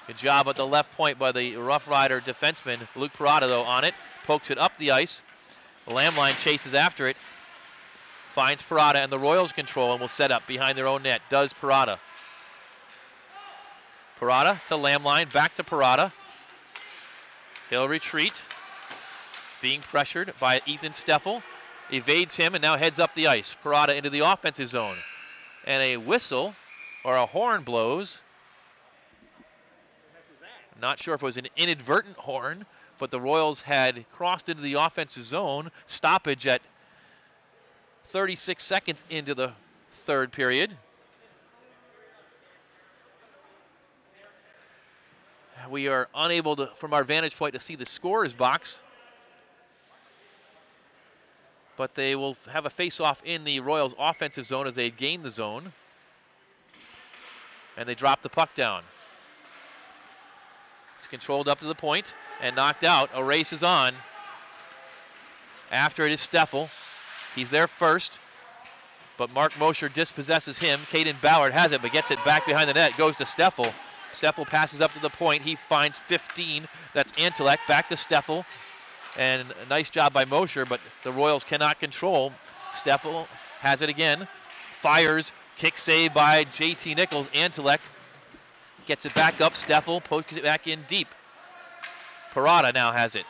Good job at the left point by the Rough Rider defenseman. Luke Parada, though, on it. Pokes it up the ice. The Lamline chases after it. Finds Parada, and the Royals control and will set up behind their own net. Does Parada. Parada to Lamline. Back to Parada. He'll retreat. It's being pressured by Ethan Steffel. Evades him and now heads up the ice. Parada into the offensive zone. And a whistle or a horn blows. Not sure if it was an inadvertent horn, but the Royals had crossed into the offensive zone. Stoppage at 36 seconds into the third period. We are unable to, from our vantage point, to see the scorer's box. But they will have a face-off in the Royals' offensive zone as they gain the zone. And they drop the puck down. It's controlled up to the point and knocked out. A race is on. After it is Steffel. He's there first. But Mark Mosher dispossesses him. Caden Ballard has it, but gets it back behind the net. Goes to Steffel. Steffel passes up to the point. He finds 15. That's Antelek. Back to Steffel. And a nice job by Mosher, but the Royals cannot control. Steffel has it again. Fires. Kick save by JT Nichols. Antelek gets it back up. Steffel pokes it back in deep. Parada now has it.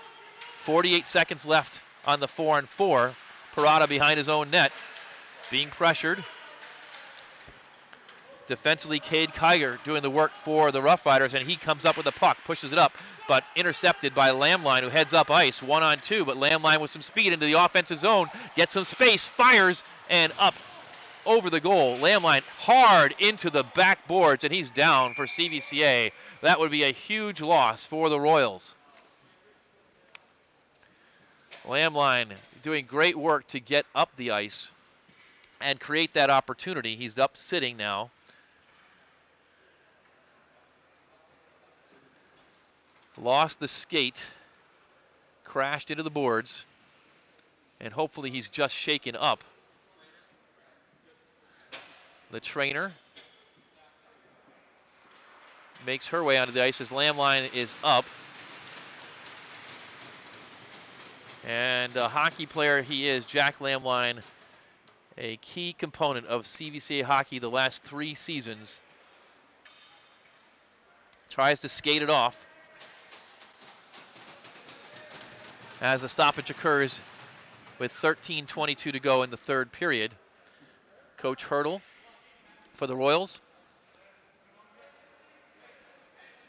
48 seconds left on the 4-on-4. Parada behind his own net. Being pressured. Defensively, Cade Kiger doing the work for the Rough Riders, and he comes up with the puck, pushes it up, but intercepted by Lamline, who heads up ice, 1-on-2, but Lamline with some speed into the offensive zone, gets some space, fires, and up over the goal. Lamline hard into the backboards, and he's down for CVCA. That would be a huge loss for the Royals. Lamline doing great work to get up the ice and create that opportunity. He's up sitting now. Lost the skate, crashed into the boards, and hopefully he's just shaken up. The trainer makes her way onto the ice as Lamline is up. And a hockey player he is, Jack Lamline, a key component of CVCA hockey the last 3 seasons. Tries to skate it off. As the stoppage occurs with 13:22 to go in the third period. Coach Hurdle for the Royals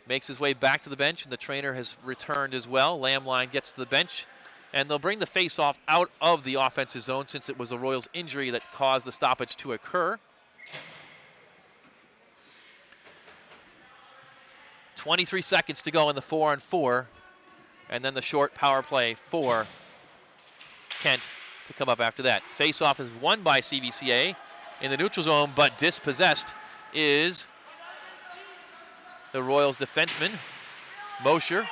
makes his way back to the bench, and the trainer has returned as well. Lamline gets to the bench, and they'll bring the face-off out of the offensive zone since it was the Royals' injury that caused the stoppage to occur. 23 seconds to go in the 4-on-4. And then the short power play for Kent to come up after that. Face-off is won by CVCA in the neutral zone, but dispossessed is the Royals defenseman, Mosher.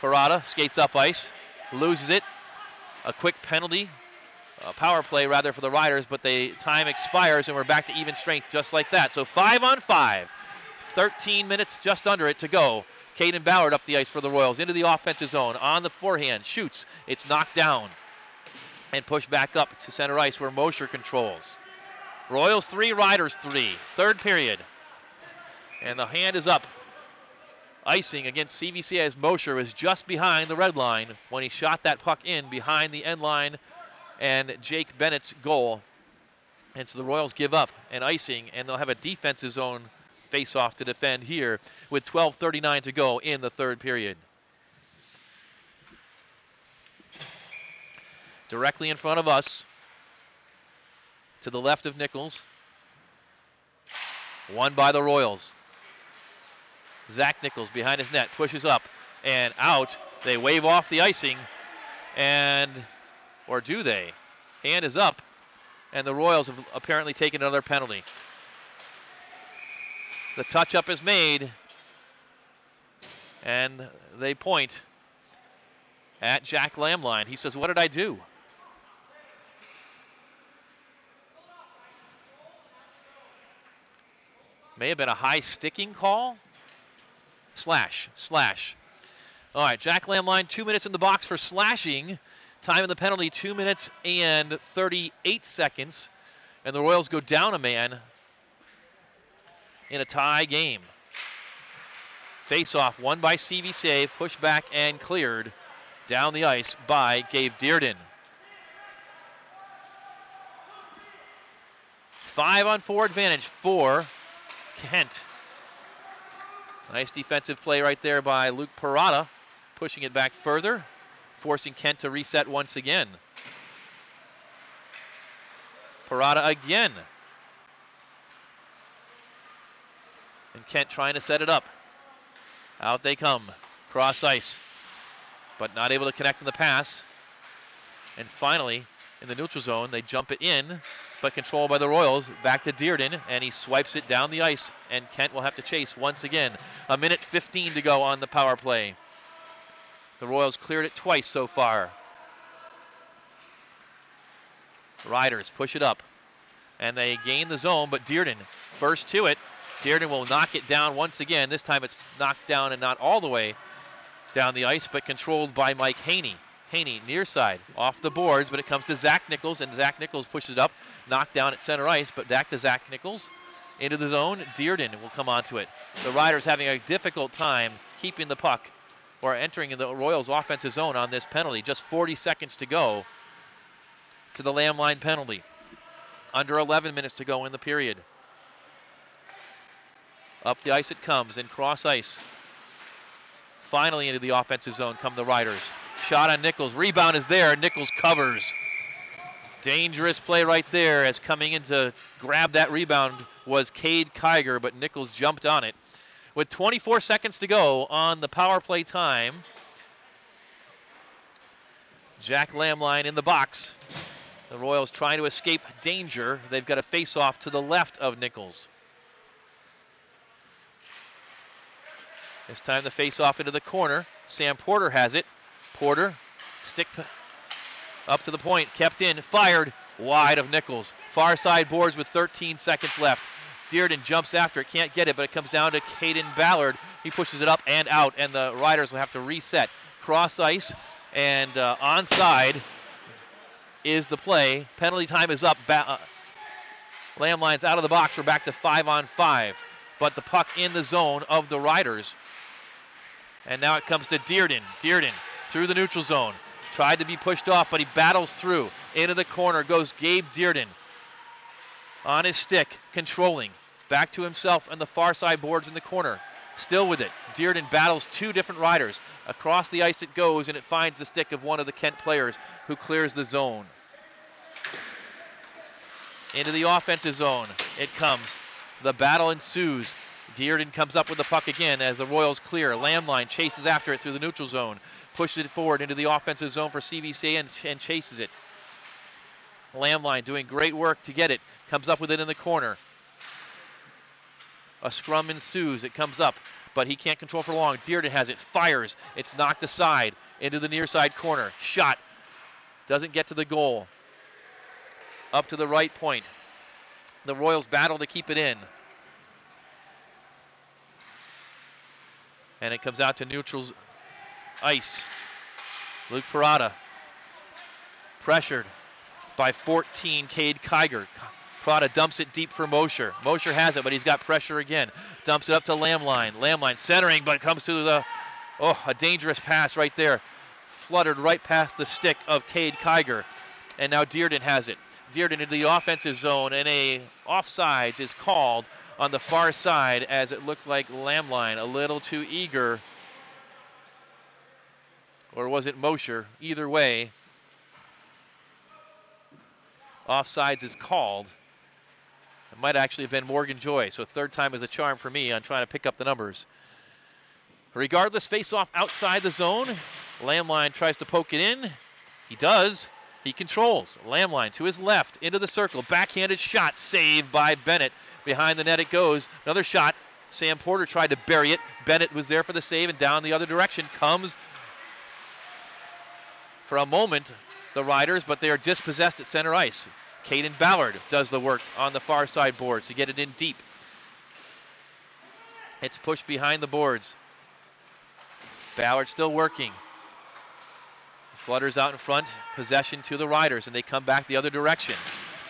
Parada skates up ice, loses it. A quick penalty, a power play rather for the Riders, but the time expires and we're back to even strength just like that. So 5-on-5. 13 minutes just under it to go. Caden Ballard up the ice for the Royals into the offensive zone. On the forehand, shoots. It's knocked down and pushed back up to center ice where Mosher controls. Royals 3, Riders 3. Third period. And the hand is up. Icing against CVCA as Mosher was just behind the red line when he shot that puck in behind the end line and Jake Bennett's goal. And so the Royals give up an icing, and they'll have a defensive zone face-off to defend here with 12:39 to go in the third period. directly in front of us, to the left of Nichols. Won by the Royals. Zach Nichols behind his net, pushes up and out. They wave off the icing, or do they? Hand is up, and the Royals have apparently taken another penalty. The touch-up is made, and they point at Jack Lamline. He says, "What did I do?" May have been a high sticking call. Slash. All right, Jack Lamline, 2 minutes in the box for slashing. Time of the penalty, 2 minutes and 38 seconds. And the Royals go down a man in a tie game. Face-off won by CVCA, pushed back and cleared down the ice by Gabe Dearden. 5-on-4 advantage for Kent. Nice defensive play right there by Luke Parada, pushing it back further, forcing Kent to reset once again. Parada again. And Kent trying to set it up. Out they come, cross ice, but not able to connect in the pass. And finally, in the neutral zone, they jump it in, but controlled by the Royals. Back to Dearden, and he swipes it down the ice, and Kent will have to chase once again. 1:15 to go on the power play. The Royals cleared it twice so far. Riders push it up, and they gain the zone, but Dearden first to it. Dearden will knock it down once again. This time it's knocked down and not all the way down the ice, but controlled by Mike Haney. Haney near side, off the boards, but it comes to Zach Nichols, and Zach Nichols pushes it up, knocked down at center ice, but back to Zach Nichols. Into the zone, Dearden will come onto it. The Riders having a difficult time keeping the puck or entering in the Royals' offensive zone on this penalty. Just 40 seconds to go to the Lamline penalty. Under 11 minutes to go in the period. Up the ice it comes, and cross ice. Finally into the offensive zone come the Riders. Shot on Nichols. Rebound is there. Nichols covers. Dangerous play right there, as coming in to grab that rebound was Cade Kiger, but Nichols jumped on it. With 24 seconds to go on the power play time, Jack Lamline in the box. The Royals trying to escape danger. They've got a face-off to the left of Nichols. This time the face-off into the corner. Sam Porter has it. Porter, stick up to the point, kept in, fired wide of Nichols. Far side boards with 13 seconds left. Dearden jumps after it, can't get it, but it comes down to Caden Ballard. He pushes it up and out, and the Riders will have to reset. Cross ice, and onside is the play. Penalty time is up. Lamline's out of the box. We're back to 5-on-5, but the puck in the zone of the Riders. And now it comes to Dearden. Dearden through the neutral zone. Tried to be pushed off, but he battles through. Into the corner goes Gabe Dearden. On his stick, controlling. Back to himself and the far side boards in the corner. Still with it. Dearden battles two different Riders. Across the ice it goes, and it finds the stick of one of the Kent players, who clears the zone. Into the offensive zone it comes. The battle ensues. Dearden comes up with the puck again as the Royals clear. Lamline chases after it through the neutral zone. Pushes it forward into the offensive zone for CVCA and chases it. Lamline doing great work to get it. Comes up with it in the corner. A scrum ensues. It comes up, but he can't control for long. Dearden has it. Fires. It's knocked aside into the near side corner. Shot. Doesn't get to the goal. Up to the right point. The Royals battle to keep it in. And it comes out to neutral's ice. Luke Parada. Pressured by 14, Cade Kiger. Parada dumps it deep for Mosher. Mosher has it, but he's got pressure again. Dumps it up to Lamline. Lamline centering, but comes to a dangerous pass right there. Fluttered right past the stick of Cade Kiger. And now Dearden has it. Dearden into the offensive zone, and a offsides is called on the far side, as it looked like Lamline a little too eager. Or was it Mosher? Either way, offsides is called. It might actually have been Morgan Joy, so third time is a charm for me on trying to pick up the numbers. Regardless, face-off outside the zone. Lamline tries to poke it in. He does. He controls. Lamline to his left, into the circle. Backhanded shot, saved by Bennett. Behind the net it goes. Another shot. Sam Porter tried to bury it. Bennett was there for the save, and down the other direction comes, for a moment, the Riders, but they are dispossessed at center ice. Caden Ballard does the work on the far side boards to get it in deep. It's pushed behind the boards. Ballard still working. Flutters out in front, possession to the Riders, and they come back the other direction.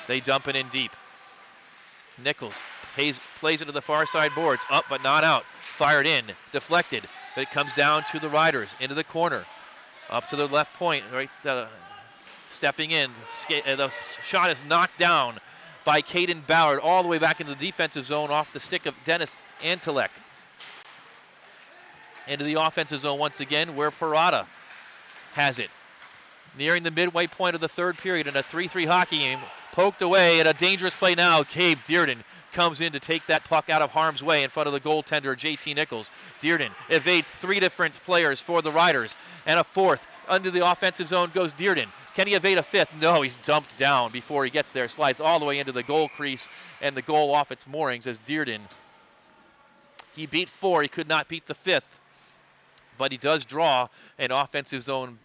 They dump it in deep. Nichols plays it to the far side boards, up but not out. Fired in, deflected, but it comes down to the Riders, into the corner. Up to the left point, right, stepping in. The shot is knocked down by Caden Ballard all the way back into the defensive zone off the stick of Dennis Antelek. Into the offensive zone once again, where Parada has it. Nearing the midway point of the third period in a 3-3 hockey game. Poked away at a dangerous play now. Gabe Dearden comes in to take that puck out of harm's way in front of the goaltender, JT Nichols. Dearden evades three different players for the Riders, and a fourth. Under the offensive zone goes Dearden. Can he evade a fifth? No, he's dumped down before he gets there. Slides all the way into the goal crease, and the goal off its moorings as Dearden. He beat four. He could not beat the fifth, but he does draw an offensive zone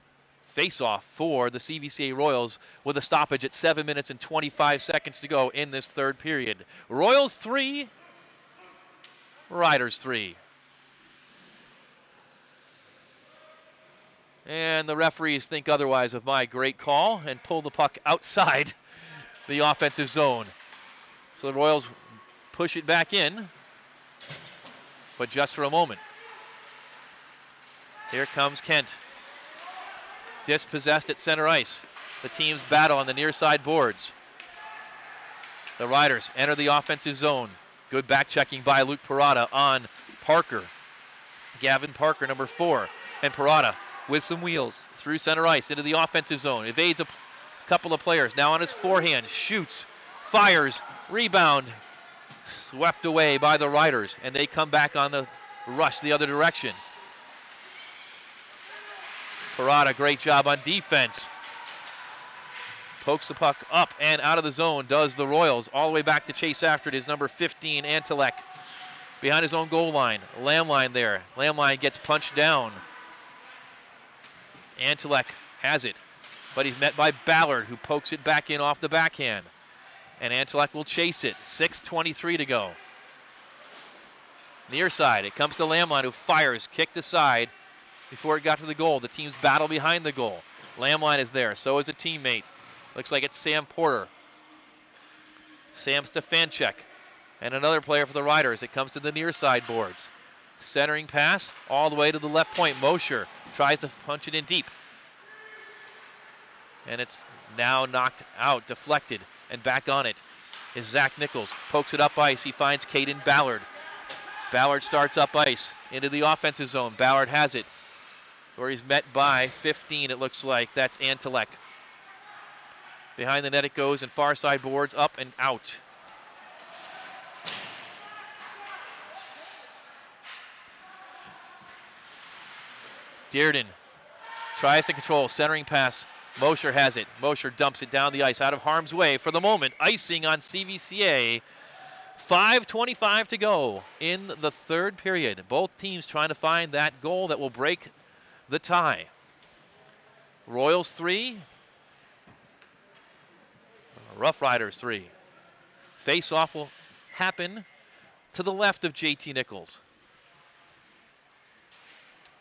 face-off for the CVCA Royals with a stoppage at 7 minutes and 25 seconds to go in this third period. Royals 3, Riders 3. And the referees think otherwise of my great call and pull the puck outside the offensive zone. So the Royals push it back in, but just for a moment. Here comes Kent. Dispossessed at center ice. The teams battle on the near side boards. The Riders enter the offensive zone. Good back checking by Luke Parada on Parker. Gavin Parker, number 4. And Parada with some wheels through center ice into the offensive zone. Evades a couple of players. Now on his forehand. Shoots. Fires. Rebound. Swept away by the Riders. And they come back on the rush the other direction. Parada, great job on defense. Pokes the puck up and out of the zone, does the Royals. All the way back to chase after it is number 15, Antelek. Behind his own goal line. Lamline there. Lamline gets punched down. Antelek has it, but he's met by Ballard, who pokes it back in off the backhand. And Antelek will chase it. 6:23 to go. Near side, it comes to Lamline, who fires, kicked aside before it got to the goal. The teams battle behind the goal. Lamline is there, so is a teammate. Looks like it's Sam Porter. Sam Stefanchek. And another player for the Riders. It comes to the near side boards. Centering pass all the way to the left point. Mosher tries to punch it in deep. And it's now knocked out, deflected, and back on it is Zach Nichols. Pokes it up ice. He finds Caden Ballard. Ballard starts up ice into the offensive zone. Ballard has it, where he's met by 15, it looks like. That's Antelek. Behind the net it goes, and far side boards up and out. Dearden tries to control, centering pass. Mosher has it. Mosher dumps it down the ice out of harm's way. For the moment, icing on CVCA. 5:25 to go in the third period. Both teams trying to find that goal that will break the tie. Royals 3, Rough Riders 3. Face-off will happen to the left of JT Nichols.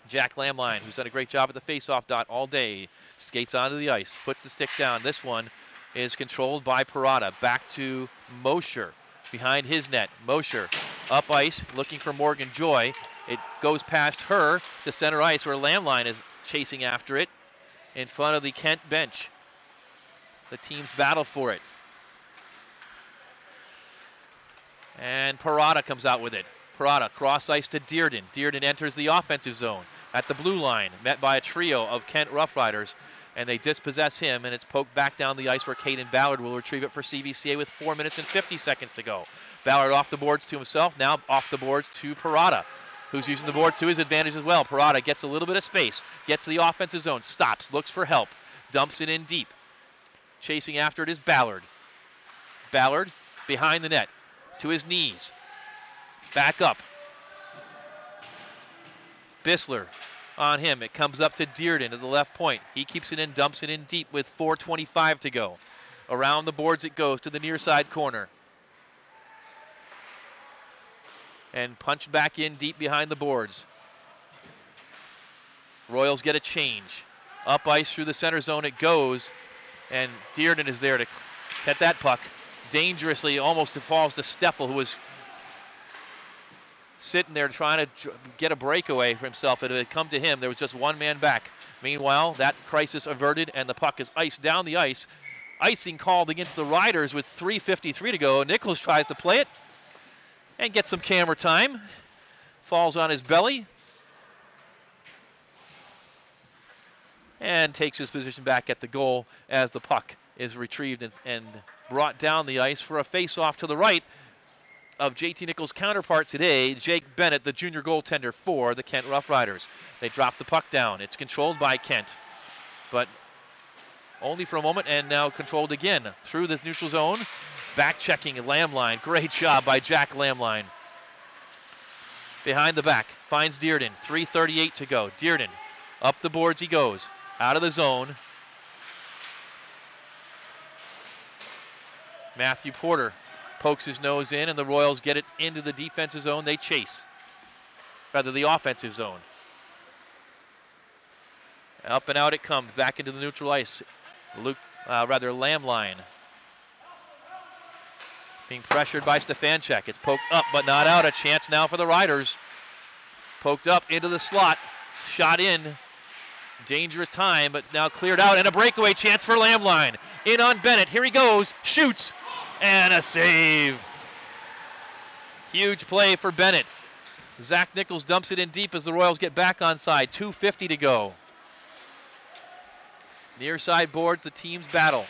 Jack Lamline, who's done a great job at the face-off dot all day, skates onto the ice, puts the stick down. This one is controlled by Parada. Back to Mosher behind his net. Mosher up ice, looking for Morgan Joy. It goes past her to center ice, where Lamline is chasing after it in front of the Kent bench. The teams battle for it. And Parada comes out with it. Parada cross ice to Dearden. Dearden enters the offensive zone at the blue line, met by a trio of Kent Rough Riders. and they dispossess him, and it's poked back down the ice where Caden Ballard will retrieve it for CVCA with 4 minutes and 50 seconds to go. Ballard off the boards to himself, now off the boards to Parada, who's using the boards to his advantage as well. Parada gets a little bit of space, gets to the offensive zone, stops, looks for help, dumps it in deep. Chasing after it is Ballard. Ballard behind the net, to his knees, back up. Bissler on him. It comes up to Dearden at the left point. He keeps it in, dumps it in deep with 4:25 to go. Around the boards it goes to the near side corner. And punched back in deep behind the boards. Royals get a change. Up ice through the center zone it goes. And Dearden is there to get that puck. Dangerously, almost falls to Steffel, who was sitting there trying to get a breakaway for himself. If it had come to him, there was just one man back. Meanwhile, that crisis averted, and the puck is iced down the ice. Icing called against the Riders with 3:53 to go. Nichols tries to play it and gets some camera time. Falls on his belly and takes his position back at the goal as the puck is retrieved and brought down the ice for a face-off to the right of JT Nichols' counterpart today, Jake Bennett, the junior goaltender for the Kent Rough Riders. They drop the puck down. It's controlled by Kent, but only for a moment, and now controlled again through this neutral zone. Back-checking Lamline. Great job by Jack Lamline. Behind the back, finds Dearden. 3:38 to go. Dearden, up the boards he goes. Out of the zone. Matthew Porter pokes his nose in, and the Royals get it into the defensive zone. They chase. Rather, the offensive zone. Up and out it comes, back into the neutral ice. Lamline. Being pressured by Stefanchuk. It's poked up, but not out. A chance now for the Riders. Poked up into the slot. Shot in. Dangerous time, but now cleared out, and a breakaway chance for Lamline. In on Bennett. Here he goes. Shoots. And a save. Huge play for Bennett. Zach Nichols dumps it in deep as the Royals get back on side. 2:50 to go. Near side boards, the teams battle.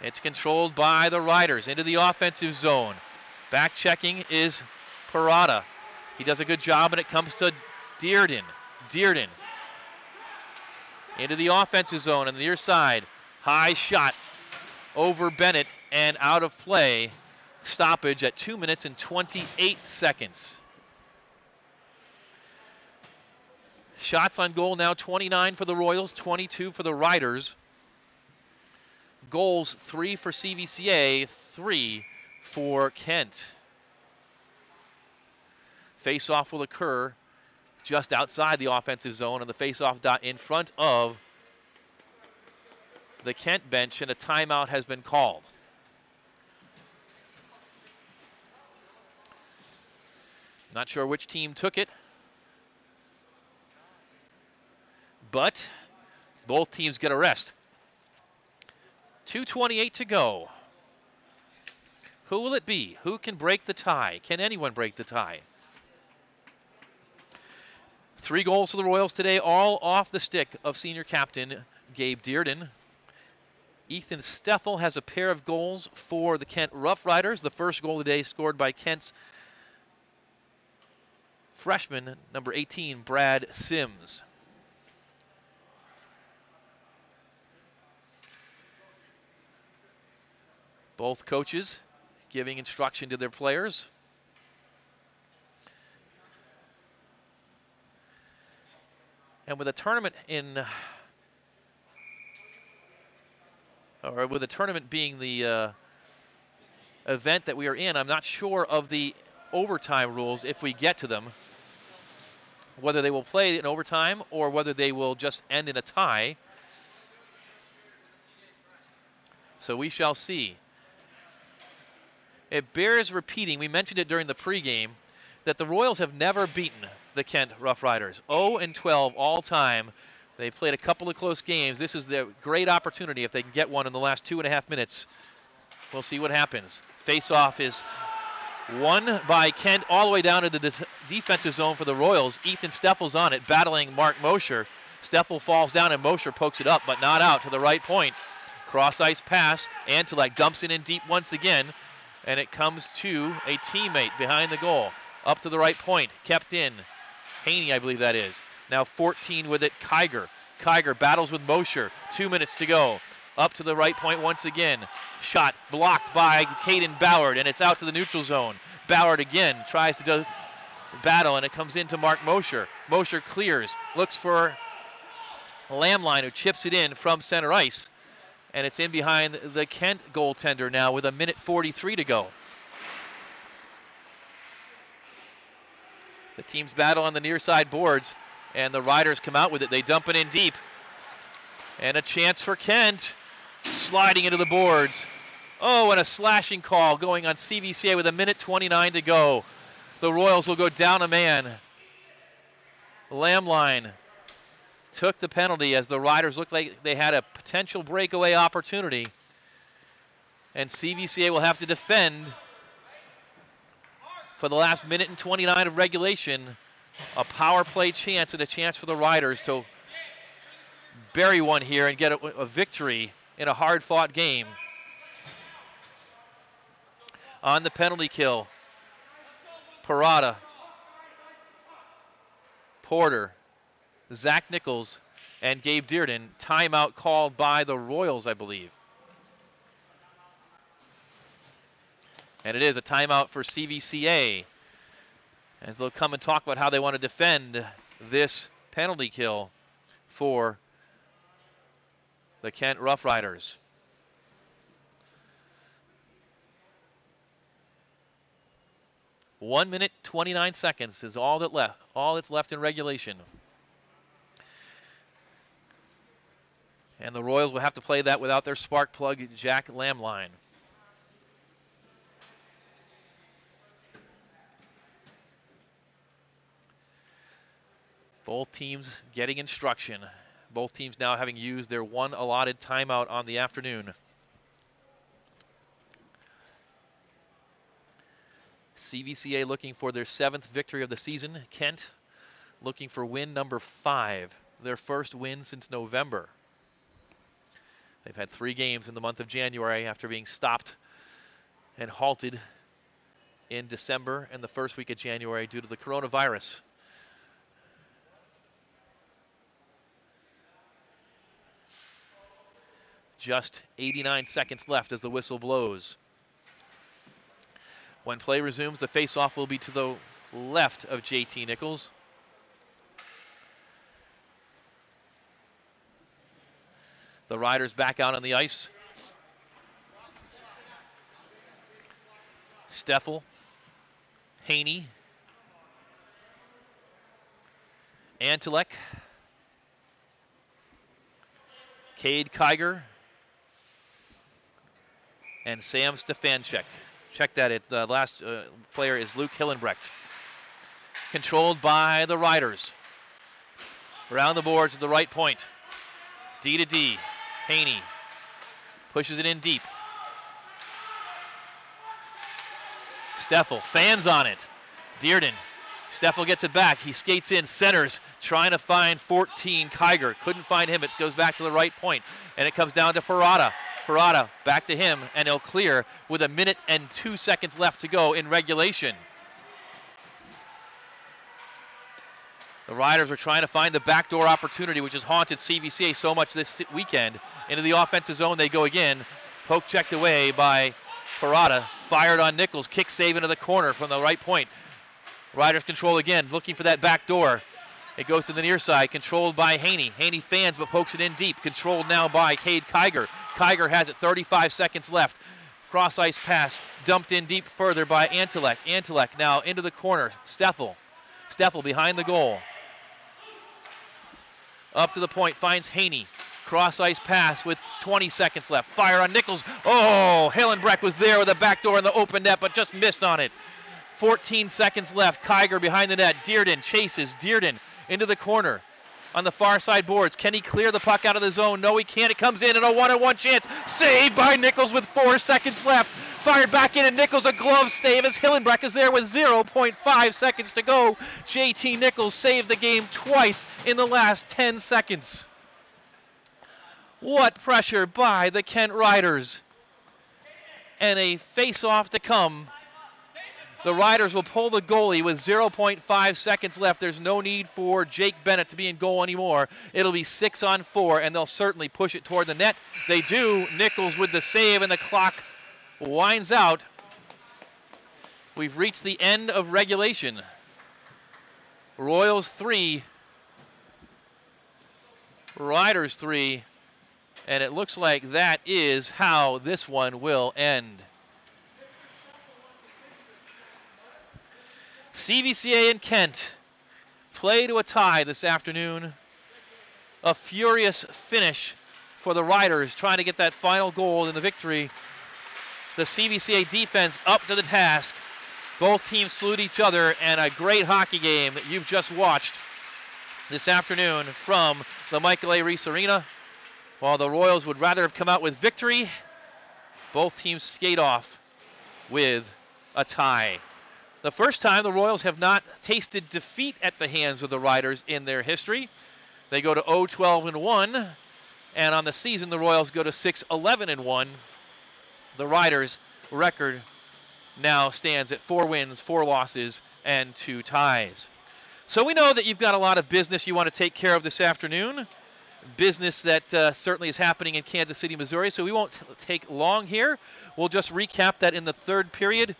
It's controlled by the Riders into the offensive zone. Back checking is Parada. He does a good job, and it comes to Dearden. Dearden into the offensive zone on the near side. High shot over Bennett and out of play. Stoppage at 2 minutes and 28 seconds. Shots on goal now, 29 for the Royals, 22 for the Riders. Goals, 3 for CVCA, 3 for Kent. Face-off will occur just outside the offensive zone on the face-off dot in front of the Kent bench, and a timeout has been called. Not sure which team took it, but both teams get a rest. 2:28 to go. Who will it be? Who can break the tie? Can anyone break the tie? 3 goals for the Royals today, all off the stick of senior captain Gabe Dearden. Ethan Steffel has a pair of goals for the Kent Rough Riders. The first goal of the day scored by Kent's freshman, number 18, Brad Sims. Both coaches giving instruction to their players. And with a tournament with a tournament being the event that we are in, I'm not sure of the overtime rules if we get to them. Whether they will play in overtime or whether they will just end in a tie. So we shall see. It bears repeating, we mentioned it during the pregame, that the Royals have never beaten the Kent Rough Riders. 0-12 all time. They played a couple of close games. This is their great opportunity if they can get one in the last 2.5 minutes. We'll see what happens. Face-off is Won by Kent all the way down to the defensive zone for the Royals. Ethan Steffel's on it, battling Mark Mosher. Steffel falls down and Mosher pokes it up, but not out to the right point. Cross ice pass. Antelek dumps it in deep once again, and it comes to a teammate behind the goal. Up to the right point, kept in. Haney, I believe that is. Now 14 with it, Kiger. Kiger battles with Mosher. 2 minutes to go. Up to the right point once again. Shot blocked by Caden Ballard, and it's out to the neutral zone. Ballard again tries to battle, and it comes into Mark Mosher. Mosher clears, looks for Lamline, who chips it in from center ice. And it's in behind the Kent goaltender now with 1:43 to go. The teams battle on the near side boards, and the Riders come out with it. They dump it in deep. And a chance for Kent, sliding into the boards. Oh, and a slashing call going on CVCA with 1:29 to go. The Royals will go down a man. Lamline took the penalty as the Riders looked like they had a potential breakaway opportunity. And CVCA will have to defend for the last 1:29 of regulation. A power play chance and a chance for the Riders to bury one here and get a victory in a hard-fought game. On the penalty kill, Parada, Porter, Zach Nichols, and Gabe Dearden. Timeout called by the Royals, I believe. And it is a timeout for CVCA, as they'll come and talk about how they want to defend this penalty kill for the Kent Rough Riders. One minute, 29 seconds is all that's left in regulation. And the Royals will have to play that without their spark plug, Jack Lamline. Both teams getting instruction. Both teams now having used their one allotted timeout on the afternoon. CVCA looking for their 7th victory of the season. Kent looking for win number 5, their first win since November. They've had 3 games in the month of January after being stopped and halted in December and the first week of January due to the coronavirus. Just 89 seconds left as the whistle blows. When play resumes, the face-off will be to the left of JT Nichols. The Riders back out on the ice. Steffel, Haney, Antelek, Cade Kiger, and Sam Stefanchuk. Check that, the last player is Luke Hillenbrecht. Controlled by the Riders. Around the boards at the right point. D to D. Haney pushes it in deep. Steffel fans on it. Dearden. Steffel gets it back. He skates in, centers, trying to find 14, Kiger. Couldn't find him. It goes back to the right point, and it comes down to Parada. Parada back to him, and he'll clear with 1:02 left to go in regulation. The Riders are trying to find the backdoor opportunity, which has haunted CVCA so much this weekend. Into the offensive zone they go again. Poke checked away by Parada. Fired on Nichols. Kick save into the corner from the right point. Riders control again, looking for that back door. It goes to the near side, controlled by Haney. Haney fans but pokes it in deep. Controlled now by Cade Kiger. Kiger has it, 35 seconds left. Cross ice pass, dumped in deep further by Antelek. Antelek now into the corner. Steffel. Steffel behind the goal. Up to the point, finds Haney. Cross ice pass with 20 seconds left. Fire on Nichols. Oh, Hillenbrecht was there with a backdoor in the open net, but just missed on it. 14 seconds left. Kiger behind the net. Dearden chases. Dearden into the corner on the far side boards. Can he clear the puck out of the zone? No, he can't. It comes in and a 1-on-1 chance. Saved by Nichols with 4 seconds left. Fired back in, and Nichols a glove save as Hillenbreck is there with 0.5 seconds to go. JT Nichols saved the game twice in the last 10 seconds. What pressure by the Kent Riders. And a face-off to come. The Riders will pull the goalie with 0.5 seconds left. There's no need for Jake Bennett to be in goal anymore. It'll be 6-on-4, and they'll certainly push it toward the net. They do. Nichols with the save, and the clock winds out. We've reached the end of regulation. Royals 3, Riders 3, and it looks like that is how this one will end. CVCA and Kent play to a tie this afternoon. A furious finish for the Riders trying to get that final goal in the victory. The CVCA defense up to the task. Both teams salute each other, and a great hockey game that you've just watched this afternoon from the Michael A. Ries Arena. While the Royals would rather have come out with victory, both teams skate off with a tie. The first time the Royals have not tasted defeat at the hands of the Riders in their history. They go to 0-12-1, and on the season the Royals go to 6-11-1. The Riders' record now stands at 4 wins, 4 losses, and 2 ties. So we know that you've got a lot of business you want to take care of this afternoon. Business that certainly is happening in Kansas City, Missouri, so we won't take long here. We'll just recap that in the third period.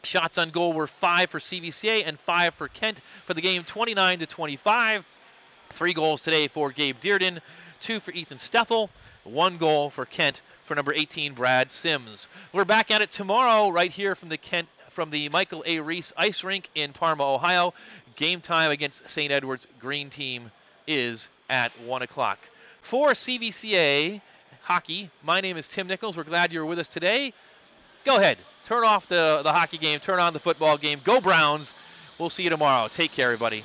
Shots on goal were 5 for CVCA and 5 for Kent for the game 29-25. 3 goals today for Gabe Dearden, 2 for Ethan Steffel, 1 goal for Kent for number 18, Brad Sims. We're back at it tomorrow right here from the Michael A. Ries Ice Rink in Parma, Ohio. Game time against St. Edward's Green Team is at 1 o'clock. For CVCA Hockey, my name is Tim Nichols. We're glad you're with us today. Go ahead. Turn off the hockey game. Turn on the football game. Go Browns. We'll see you tomorrow. Take care, everybody.